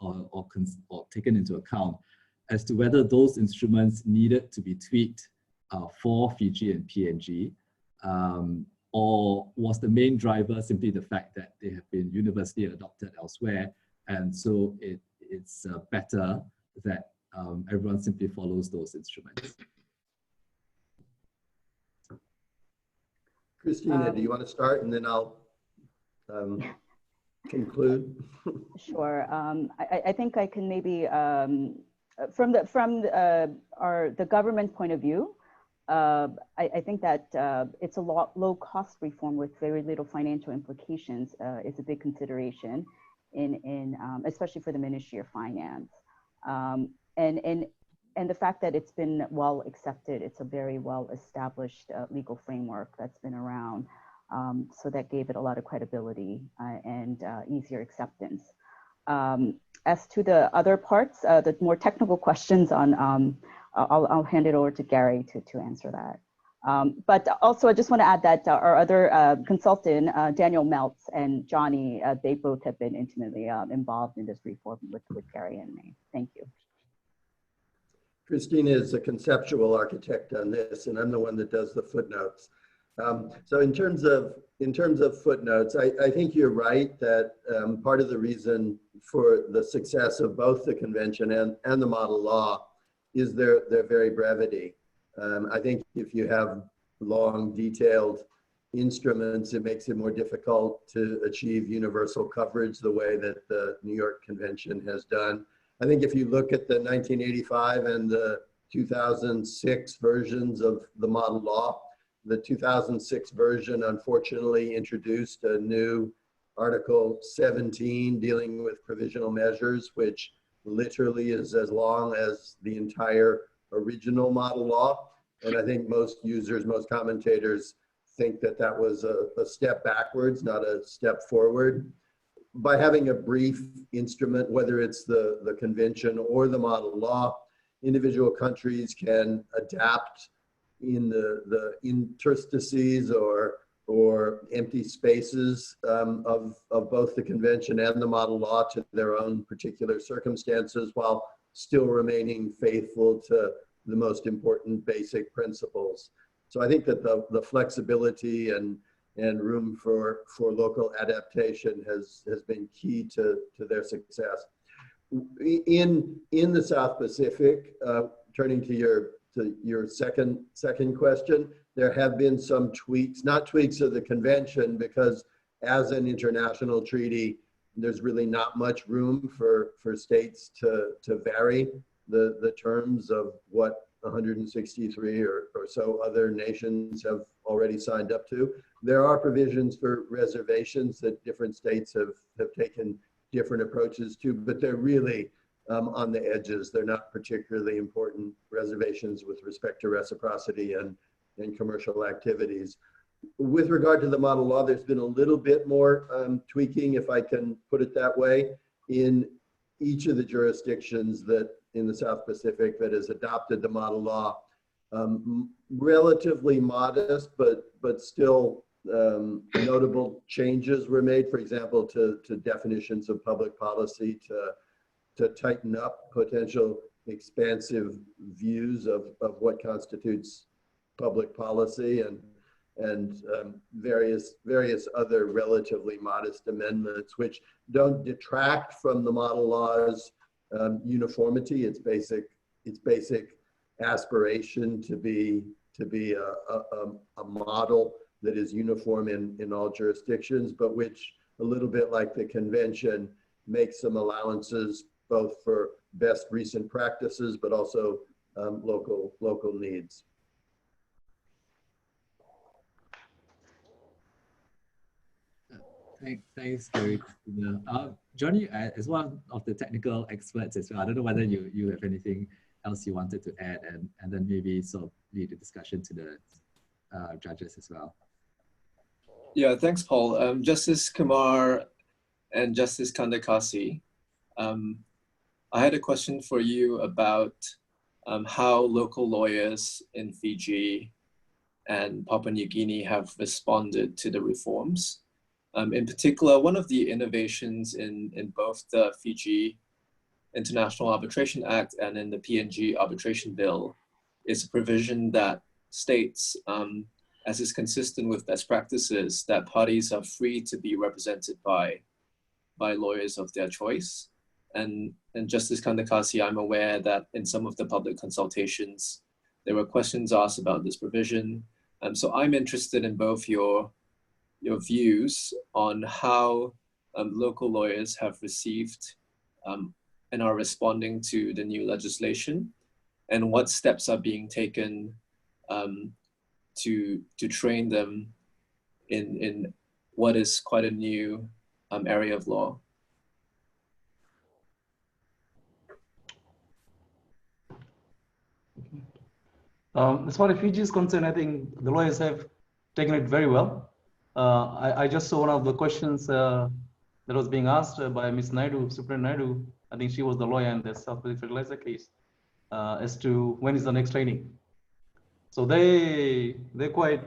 taken into account as to whether those instruments needed to be tweaked for Fiji and PNG? Or was the main driver simply the fact that they have been universally adopted elsewhere, and so it's better that everyone simply follows those instruments? Christina, do you want to start, and then I'll conclude? Sure. I think I can maybe from the government point of view, I think that it's a low cost reform with very little financial implications is a big consideration especially for the Ministry of Finance. And the fact that it's been well accepted, it's a very well established legal framework that's been around. So that gave it a lot of credibility and easier acceptance. As to the other parts, the more technical questions on, I'll hand it over to Gary to answer that. But also I just want to add that our other consultant, Daniel Meltz and Johnny, they both have been intimately involved in this reform with Gary and me. Thank you. Christina is a conceptual architect on this, and I'm the one that does the footnotes. So in terms of footnotes, I think you're right that part of the reason for the success of both the convention and the model law is their very brevity. I think if you have long, detailed instruments, it makes it more difficult to achieve universal coverage the way that the New York Convention has done. I think if you look at the 1985 and the 2006 versions of the model law, the 2006 version unfortunately introduced a new Article 17 dealing with provisional measures, which literally is as long as the entire original model law. And I think most users, most commentators think that that was a step backwards, not a step forward. By having a brief instrument, whether it's the convention or the model law, individual countries can adapt in the interstices or empty spaces of both the convention and the model law to their own particular circumstances, while still remaining faithful to the most important basic principles. So I think that the flexibility and room for local adaptation has been key to their success. In the South Pacific, turning to your second question, there have been some tweaks, not tweaks of the convention, because as an international treaty, there's really not much room for states to vary the terms of what 163 or so other nations have already signed up to. There are provisions for reservations that different states have taken different approaches to, but they're really on the edges. They're not particularly important reservations with respect to reciprocity and commercial activities. With regard to the model law, there's been a little bit more tweaking, if I can put it that way, in each of the jurisdictions that in the South Pacific that has adopted the model law. Relatively modest, but still notable changes were made, for example, to definitions of public policy, to tighten up potential expansive views of what constitutes public policy, and various other relatively modest amendments, which don't detract from the model law's uniformity, its basic aspiration to be a model that is uniform in all jurisdictions, but which, a little bit like the convention, makes some allowances both for best recent practices, but also local needs. Thanks, Gary. Johnny, as one of the technical experts as well, I don't know whether you have anything else you wanted to add, and then maybe sort of lead the discussion to the judges as well. Yeah, thanks, Paul. Justice Kumar and Justice Kandakasi, I had a question for you about how local lawyers in Fiji and Papua New Guinea have responded to the reforms. In particular, one of the innovations in both the Fiji International Arbitration Act and in the PNG Arbitration Bill is a provision that states, as is consistent with best practices, that parties are free to be represented by lawyers of their choice. And Justice Kandakasi, I'm aware that in some of the public consultations, there were questions asked about this provision. So I'm interested in both your views on how local lawyers have received and are responding to the new legislation, and what steps are being taken to train them in what is quite a new area of law? As far as Fiji is concerned, I think the lawyers have taken it very well. I just saw one of the questions that was being asked by Ms. Naidu, Superintendent Naidu. I think she was the lawyer in the South Pacific Fertilizer case, as to when is the next training. So they're quite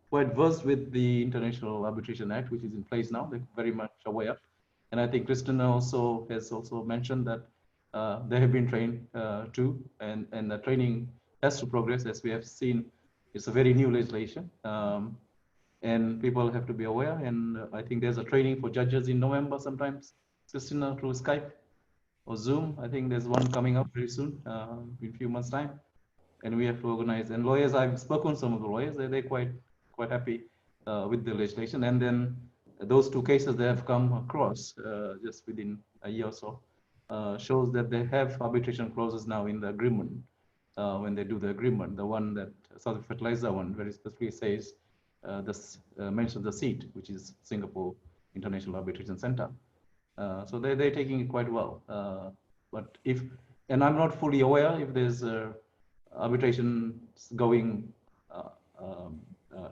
quite versed with the International Arbitration Act, which is in place now. They're very much aware, and I think Christina also has mentioned that they have been trained too, and the training has to progress. As we have seen, it's a very new legislation, and people have to be aware. And I think there's a training for judges in November sometimes, Christina, through Skype or Zoom. I think there's one coming up very soon, in a few months' time. And we have to organize. And lawyers, I've spoken to some of the lawyers, they're quite happy with the legislation. And then those two cases they have come across just within a year or so shows that they have arbitration clauses now in the agreement. When they do the agreement, the one that South Fertilizer one very specifically says mentions the seat, which is Singapore International Arbitration Center. So they're taking it quite well. But and I'm not fully aware if there's arbitration going,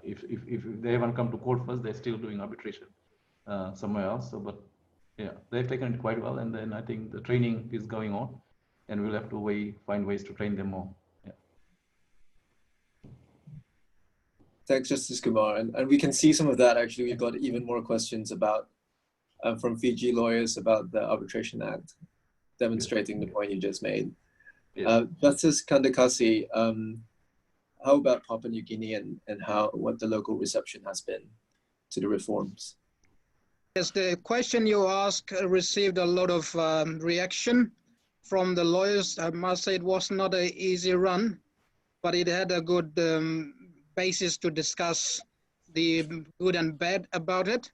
if they haven't come to court first, they're still doing arbitration somewhere else. So, but yeah, they've taken it quite well, and then I think the training is going on, and we'll have to find ways to train them more. Yeah. Thanks, Justice Kumar, and we can see some of that. Actually, we've got even more questions about from Fiji lawyers about the Arbitration Act, demonstrating the point you just made. Yes. Justice Kandakasi, how about Papua New Guinea and what the local reception has been to the reforms? Yes, the question you asked received a lot of reaction from the lawyers. I must say it was not an easy run, but it had a good basis to discuss the good and bad about it.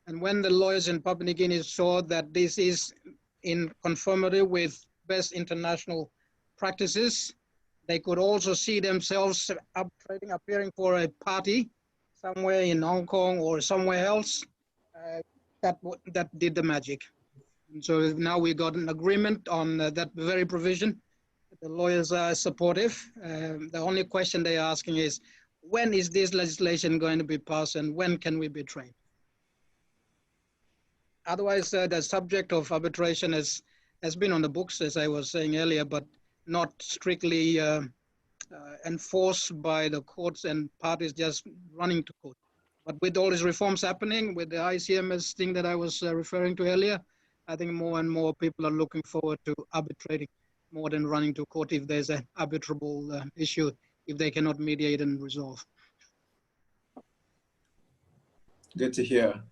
And when the lawyers in Papua New Guinea saw that this is in conformity with best international practices, they could also see themselves appearing for a party somewhere in Hong Kong or somewhere else. That did the magic. And so now we got an agreement on that very provision. The lawyers are supportive. The only question they're asking is, when is this legislation going to be passed and when can we be trained? Otherwise, the subject of arbitration has been on the books, as I was saying earlier, but not strictly enforced by the courts and parties just running to court. But with all these reforms happening, with the ICMS thing that I was referring to earlier, I think more and more people are looking forward to arbitrating more than running to court if there's an arbitrable issue, if they cannot mediate and resolve. Good to hear.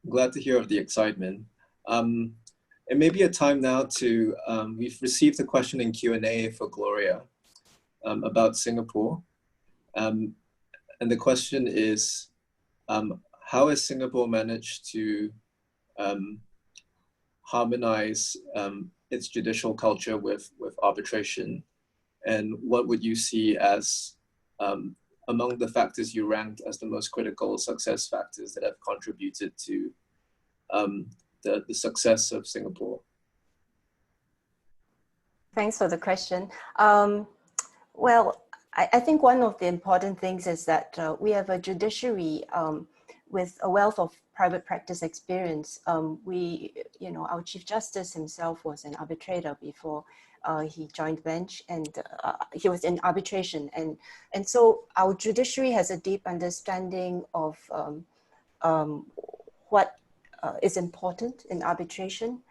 Glad to hear of the excitement. It may be a time now to, we've received a question in Q&A for Gloria about Singapore. And the question is, how has Singapore managed to harmonize its judicial culture with arbitration? And what would you see as among the factors you ranked as the most critical success factors that have contributed to the success of Singapore? Thanks for the question. Well, I think one of the important things is that we have a judiciary with a wealth of private practice experience. Our Chief Justice himself was an arbitrator before he joined the bench, and he was in arbitration. And so our judiciary has a deep understanding of what is important in arbitration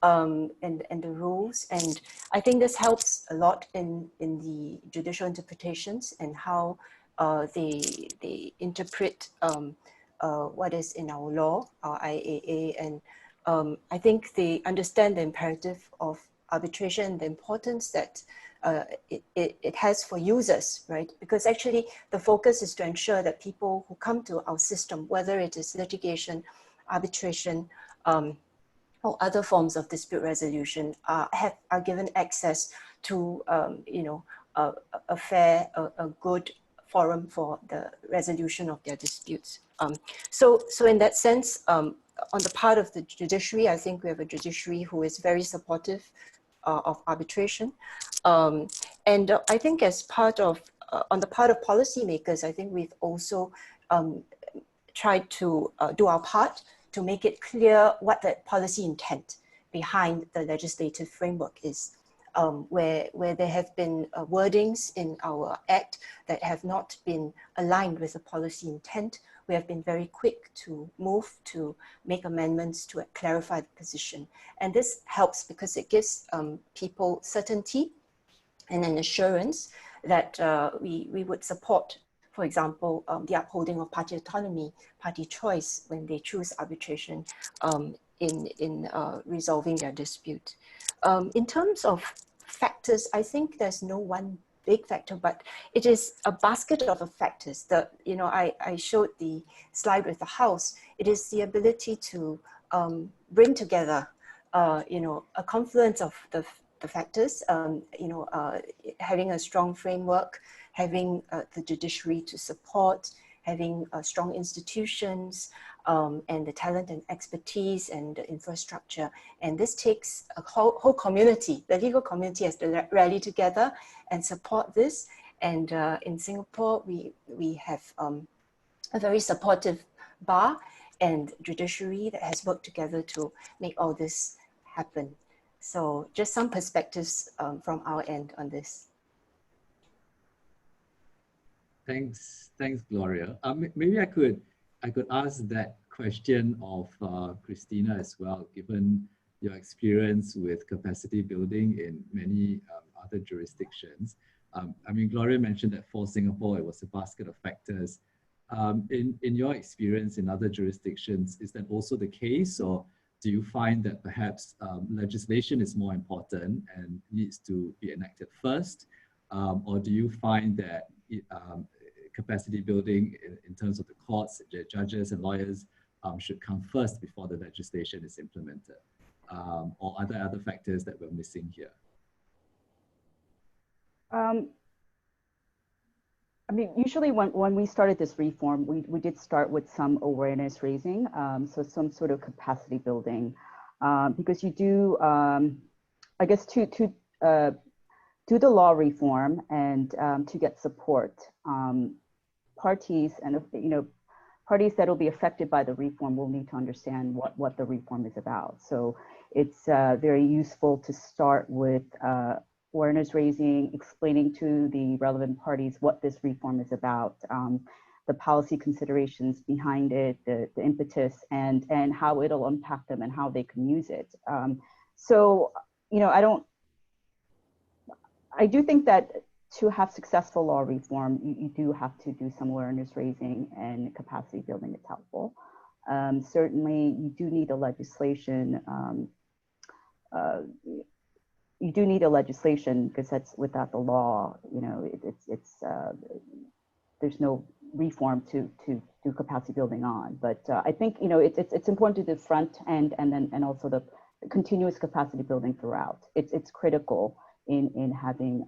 and the rules. And I think this helps a lot in the judicial interpretations and how they interpret what is in our law, our IAA. And I think they understand the imperative of arbitration, the importance that it has for users, right? Because actually the focus is to ensure that people who come to our system, whether it is litigation, arbitration, or other forms of dispute resolution, are given access to a fair, a good forum for the resolution of their disputes. So in that sense, on the part of the judiciary, I think we have a judiciary who is very supportive of arbitration. And I think as part of, on the part of policymakers, I think we've also tried to do our part to make it clear what the policy intent behind the legislative framework is. Where there have been wordings in our act that have not been aligned with the policy intent, we have been very quick to move to make amendments to clarify the position. And this helps because it gives people certainty and an assurance that we would support, for example, the upholding of party autonomy, party choice when they choose arbitration in resolving their dispute. In terms of factors, I think there's no one big factor, but it is a basket of factors that, I showed the slide with the house. It is the ability to bring together, a confluence of the factors, having a strong framework, having the judiciary to support, having strong institutions, and the talent and expertise and the infrastructure. And this takes a whole community. The legal community has to rally together and support this. And in Singapore, we have a very supportive bar and judiciary that has worked together to make all this happen. So just some perspectives from our end on this. Thanks, Gloria. Maybe I could ask that question of Christina as well, given your experience with capacity building in many other jurisdictions. Gloria mentioned that for Singapore, it was a basket of factors. In your experience in other jurisdictions, is that also the case, or do you find that perhaps legislation is more important and needs to be enacted first? Or do you find that capacity building in terms of the courts, the judges and lawyers should come first before the legislation is implemented? Or are there other factors that we're missing here? Usually when we started this reform, we did start with some awareness raising, so some sort of capacity building, because you do, I guess, to do the law reform and to get support, parties and parties that will be affected by the reform will need to understand what the reform is about. So it's very useful to start with awareness raising, explaining to the relevant parties what this reform is about, the policy considerations behind it, the impetus, and how it'll impact them and how they can use it. So, I do think that to have successful law reform, you do have to do some awareness raising and capacity building. It's helpful. Certainly, you do need a legislation. You do need a legislation because that's without the law, there's no reform to do capacity building on. But I think it's important to do front end and also the continuous capacity building throughout. It's critical in having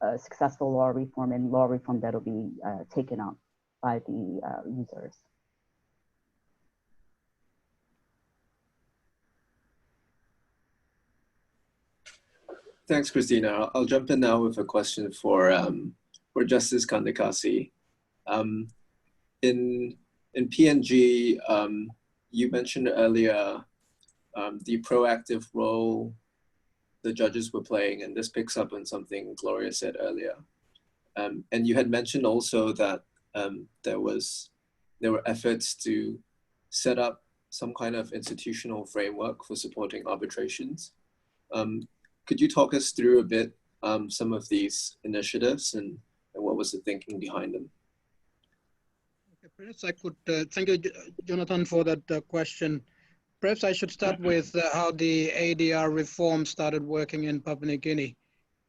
a successful law reform and law reform that'll be taken up by the users. Thanks, Christina. I'll jump in now with a question for Justice Kandekasi. In PNG, you mentioned earlier the proactive role the judges were playing, and this picks up on something Gloria said earlier. And you had mentioned also that there were efforts to set up some kind of institutional framework for supporting arbitrations. Could you talk us through a bit some of these initiatives and what was the thinking behind them? Okay, perhaps I could, thank you, Jonathan, for that question. Perhaps I should start with how the ADR reform started working in Papua New Guinea.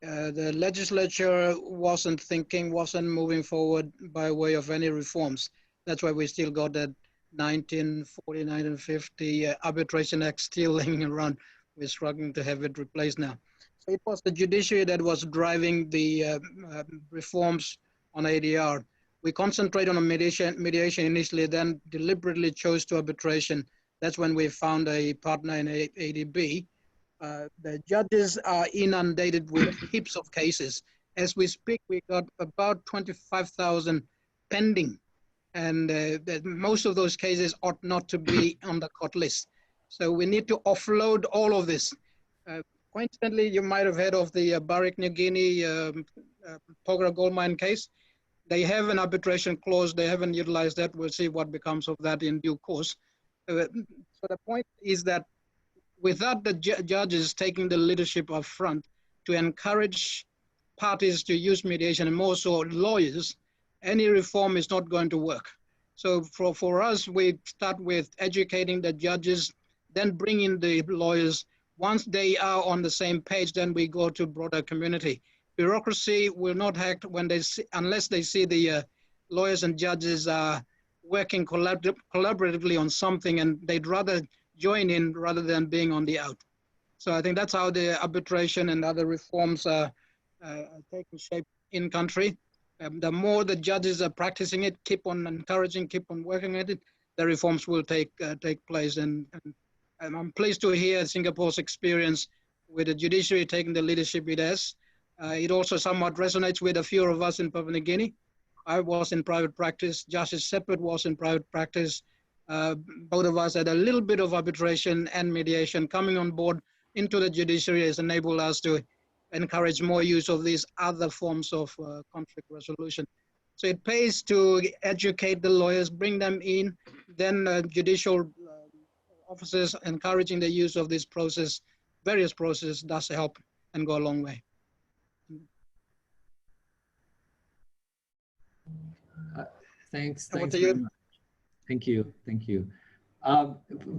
The legislature wasn't moving forward by way of any reforms. That's why we still got that 1949 and 50 Arbitration Act still hanging around. We're struggling to have it replaced now. So it was the judiciary that was driving the reforms on ADR. We concentrate on a mediation initially, then deliberately chose to arbitration. That's when we found a partner in ADB. The judges are inundated with heaps of cases. As we speak, we got about 25,000 pending, and most of those cases ought not to be on the court list. So we need to offload all of this. Coincidentally, you might have heard of the Papua New Guinea Porgera gold mine case. They have an arbitration clause. They haven't utilized that. We'll see what becomes of that in due course. So the point is that without the judges taking the leadership up front to encourage parties to use mediation, and more so lawyers, any reform is not going to work. So for us, we start with educating the judges, then bring in the lawyers. Once they are on the same page, then we go to broader community. Bureaucracy will not act when they see, unless they see the lawyers and judges are working collaboratively on something, and they'd rather join in rather than being on the out. So I think that's how the arbitration and other reforms are taking shape in country. The more the judges are practicing it, keep on encouraging, keep on working at it, the reforms will take place. And I'm pleased to hear Singapore's experience with the judiciary taking the leadership it has. It also somewhat resonates with a few of us in Papua New Guinea. I was in private practice. Justice Seppert was in private practice. Both of us had a little bit of arbitration and mediation. Coming on board into the judiciary has enabled us to encourage more use of these other forms of conflict resolution. So it pays to educate the lawyers, bring them in, then judicial officers encouraging the use of this process, various processes does help and go a long way. Thanks Over to very you. much. Thank you.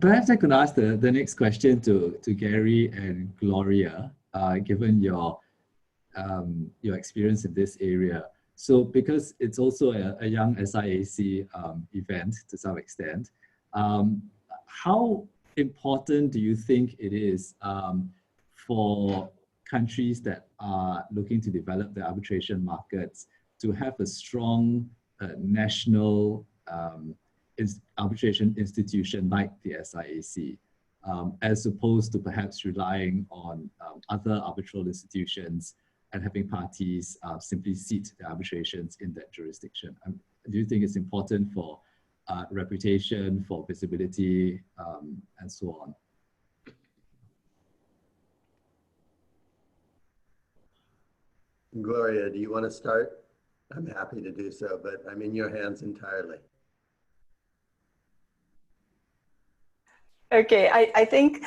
Perhaps I could ask the next question to Gary and Gloria, given your experience in this area. So because it's also a young SIAC event to some extent, how important do you think it is for countries that are looking to develop their arbitration markets to have a strong national arbitration institution like the SIAC, as opposed to perhaps relying on other arbitral institutions and having parties simply seat the arbitrations in that jurisdiction? Do you think it's important for reputation, for visibility, and so on? Gloria, do you want to start? I'm happy to do so, but I'm in your hands entirely. Okay, I think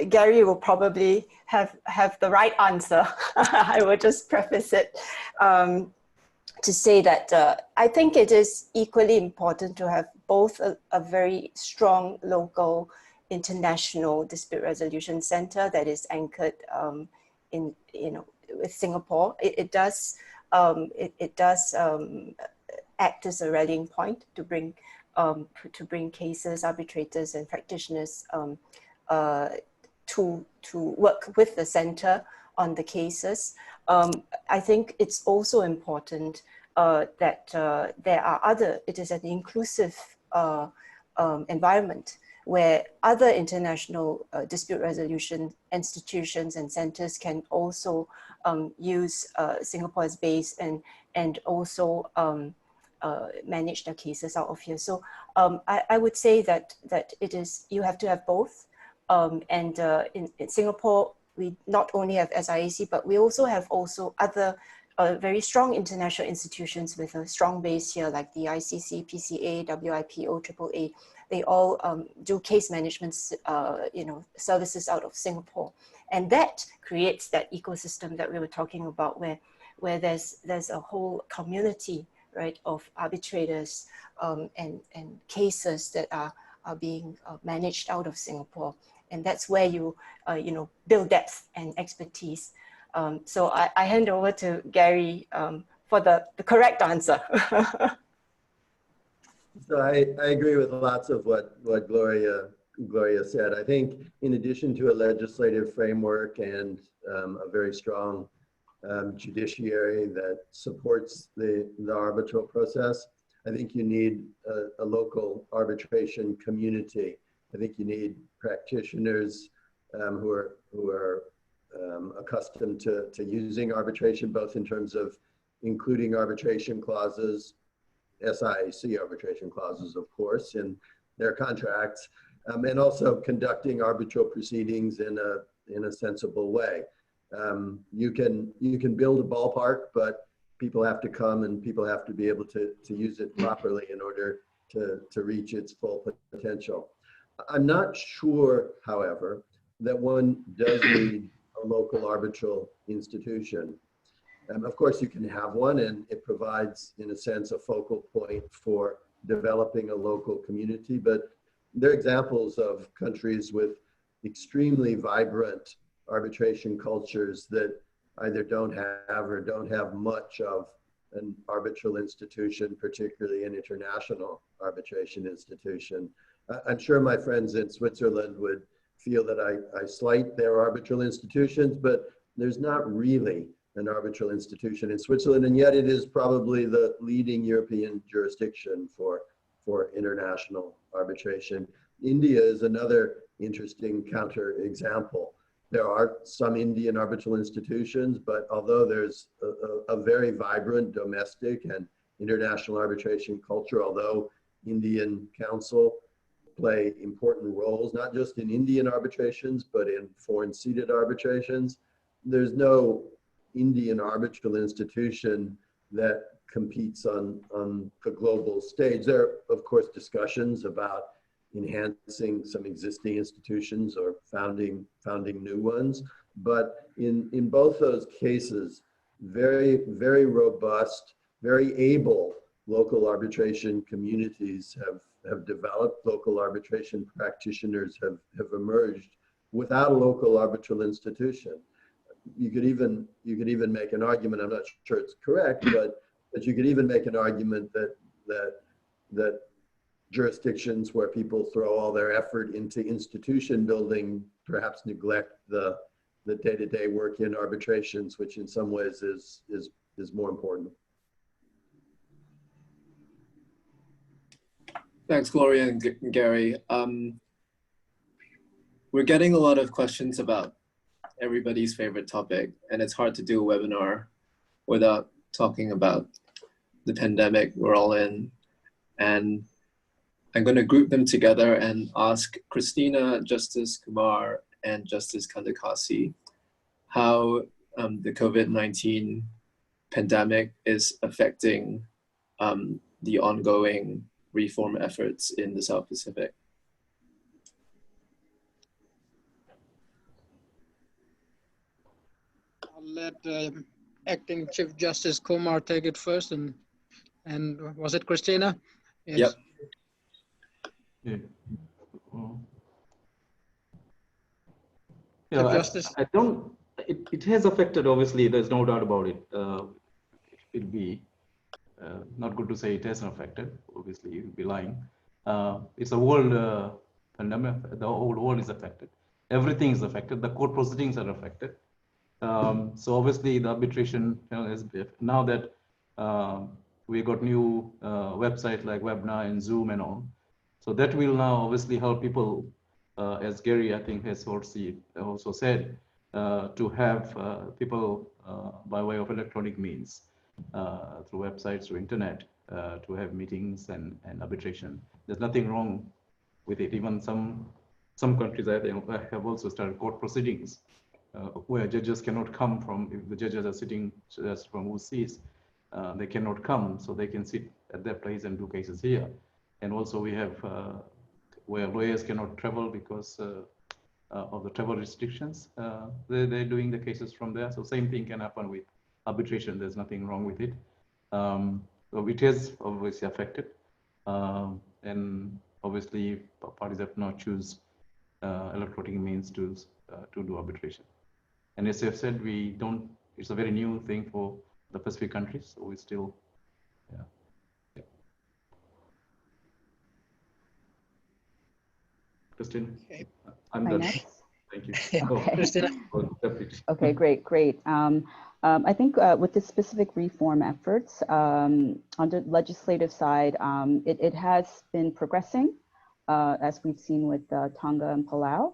Gary will probably have the right answer. I will just preface it to say that I think it is equally important to have both a very strong local international dispute resolution center that is anchored in with Singapore. It does act as a rallying point to bring cases, arbitrators, and practitioners to work with the center on the cases. I think it's also important that it is an inclusive environment where other international dispute resolution institutions and centers can also use Singapore's base and also manage their cases out of here. So I would say that you have to have both. In Singapore, we not only have SIAC, but we also have other very strong international institutions with a strong base here, like the ICC, PCA, WIPO, AAA. They all do case management, services out of Singapore, and that creates that ecosystem that we were talking about, where there's a whole community, right, of arbitrators and cases that are being managed out of Singapore, and that's where you build depth and expertise. So I hand over to Gary for the correct answer. So I agree with lots of what Gloria Gloria said. I think in addition to a legislative framework and a very strong judiciary that supports the arbitral process, I think you need a local arbitration community. I think you need practitioners who are accustomed to using arbitration, both in terms of including arbitration clauses, SIAC arbitration clauses, of course, in their contracts, and also conducting arbitral proceedings in a sensible way. You can build a ballpark, but people have to come and people have to be able to use it properly in order to reach its full potential. I'm not sure, however, that one does need a local arbitral institution. Of course, you can have one, and it provides, in a sense, a focal point for developing a local community. But there are examples of countries with extremely vibrant arbitration cultures that either don't have or don't have much of an arbitral institution, particularly an international arbitration institution. I'm sure my friends in Switzerland would feel that I slight their arbitral institutions, but there's not really an arbitral institution in Switzerland, and yet it is probably the leading European jurisdiction for international arbitration. India is another interesting counterexample. There are some Indian arbitral institutions, but although there's a very vibrant domestic and international arbitration culture, although Indian counsel play important roles, not just in Indian arbitrations, but in foreign seated arbitrations, there's no Indian arbitral institution that competes on the global stage. There are, of course, discussions about enhancing some existing institutions or founding new ones. But in both those cases, very, very robust, very able local arbitration communities have developed. Local arbitration practitioners have emerged without a local arbitral institution. You could even make an argument, I'm not sure it's correct, but you could even make an argument that jurisdictions where people throw all their effort into institution building perhaps neglect the day-to-day work in arbitrations, which in some ways is more important. Thanks, Gloria and Gary. We're getting a lot of questions about everybody's favorite topic, and it's hard to do a webinar without talking about the pandemic we're all in. And I'm going to group them together and ask Christina, Justice Kumar, and Justice Kandakasi how the COVID-19 pandemic is affecting the ongoing reform efforts in the South Pacific. I'll let Acting Chief Justice Kumar take it first, and was it Christina? Yes. Yep. Yeah. Chief Justice. I don't. It has affected. Obviously, there's no doubt about it. It'll be not good to say it hasn't affected. Obviously, you'd be lying. It's a world pandemic. The whole world is affected. Everything is affected. The court proceedings are affected. So obviously, the arbitration, now that we got new websites like Webinar and Zoom and on, so that will now obviously help people, as Gary I think has also said, to have people by way of electronic means, through websites, through internet, to have meetings and arbitration. There's nothing wrong with it. Even some countries I think have also started court proceedings where judges cannot come from, if the judges are sitting just from overseas, they cannot come, so they can sit at their place and do cases here. And also we have where lawyers cannot travel because of the travel restrictions, they're doing the cases from there. So same thing can happen with arbitration. There's nothing wrong with it. So it is obviously affected. And obviously parties have to now choose electronic means to do arbitration. And as I've said, it's a very new thing for the Pacific countries, so we still, Christine. Okay. I'm Am I done. next? Thank you. Okay. Christina. Okay, great. I think with the specific reform efforts on the legislative side, it has been progressing, as we've seen with Tonga and Palau.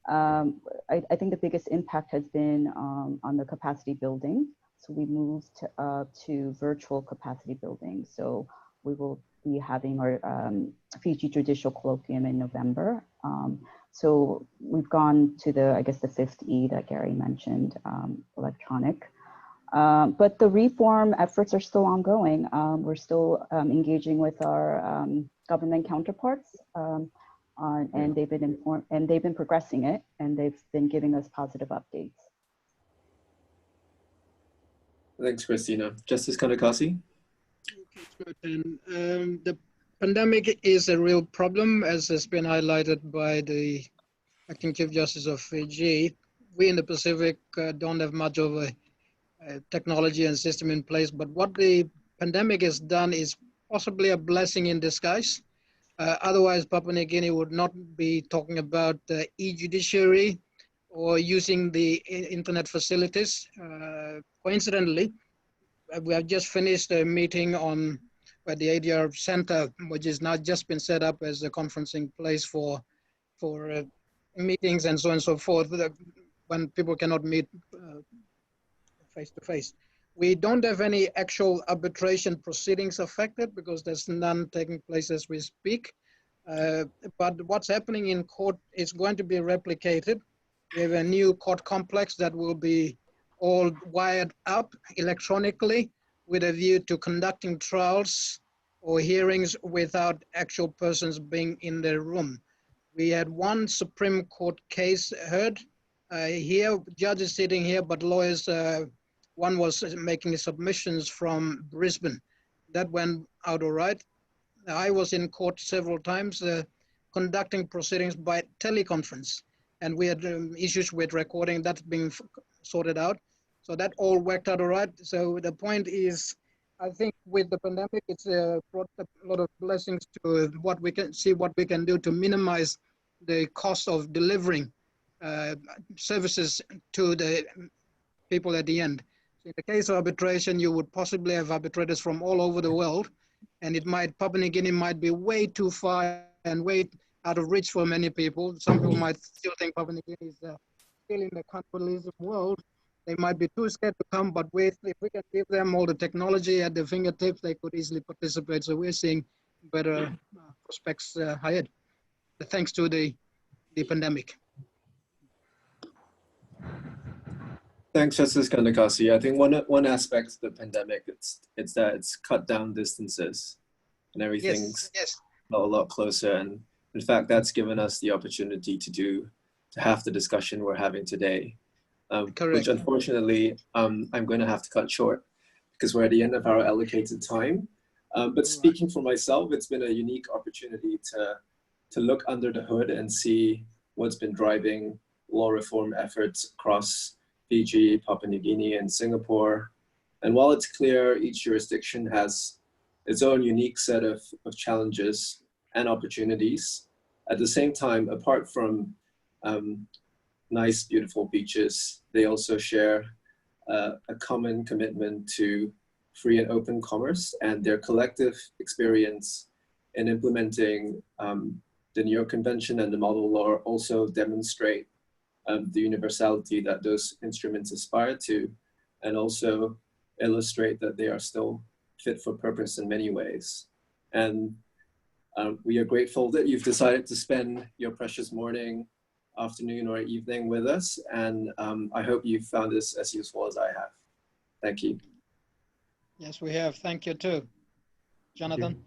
I think the biggest impact has been on the capacity building. So we moved to virtual capacity building. So we will be having our Fiji Judicial Colloquium in November. So we've gone to I guess the 5th E that Gary mentioned, electronic. But the reform efforts are still ongoing. We're still engaging with our government counterparts, and they've been informed, and they've been progressing it, and they've been giving us positive updates. Thanks, Christina. Justice Kandakasi? Okay, the pandemic is a real problem, as has been highlighted by the Acting Chief Justice of Fiji. We in the Pacific don't have much of a technology and system in place, but what the pandemic has done is possibly a blessing in disguise. Otherwise, Papua New Guinea would not be talking about e-judiciary or using the internet facilities. Coincidentally, we have just finished a meeting on the ADR Center, which has now just been set up as a conferencing place for meetings and so on and so forth, when people cannot meet face to face. We don't have any actual arbitration proceedings affected because there's none taking place as we speak. But what's happening in court is going to be replicated. We have a new court complex that will be all wired up electronically with a view to conducting trials or hearings without actual persons being in the room. We had one Supreme Court case heard here, judges sitting here, but lawyers, one was making submissions from Brisbane. That went out all right. I was in court several times conducting proceedings by teleconference, and we had issues with recording. That's being sorted out. So that all worked out all right. So the point is, I think with the pandemic, it's brought a lot of blessings to what we can see, what we can do to minimize the cost of delivering services to the people at the end. In the case of arbitration, you would possibly have arbitrators from all over the world, and Papua New Guinea might be way too far and way out of reach for many people. Some people might still think Papua New Guinea is still in the capitalism world. They might be too scared to come, but if we can give them all the technology at their fingertips, they could easily participate. So we're seeing better prospects ahead, thanks to the pandemic. Thanks, Justice Kandakasi. I think one aspect of the pandemic it's that it's cut down distances and everything's a lot closer. And in fact, that's given us the opportunity to have the discussion we're having today, which unfortunately I'm going to have to cut short because we're at the end of our allocated time. But speaking for myself, it's been a unique opportunity to look under the hood and see what's been driving law reform efforts across Fiji, Papua New Guinea, and Singapore. And while it's clear each jurisdiction has its own unique set of challenges and opportunities, at the same time, apart from nice, beautiful beaches, they also share a common commitment to free and open commerce, and their collective experience in implementing the New York Convention and the model law also demonstrate the universality that those instruments aspire to, and also illustrate that they are still fit for purpose in many ways. And we are grateful that you've decided to spend your precious morning, afternoon, or evening with us. And I hope you found this as useful as I have. Thank you. Yes, we have. Thank you too. Jonathan?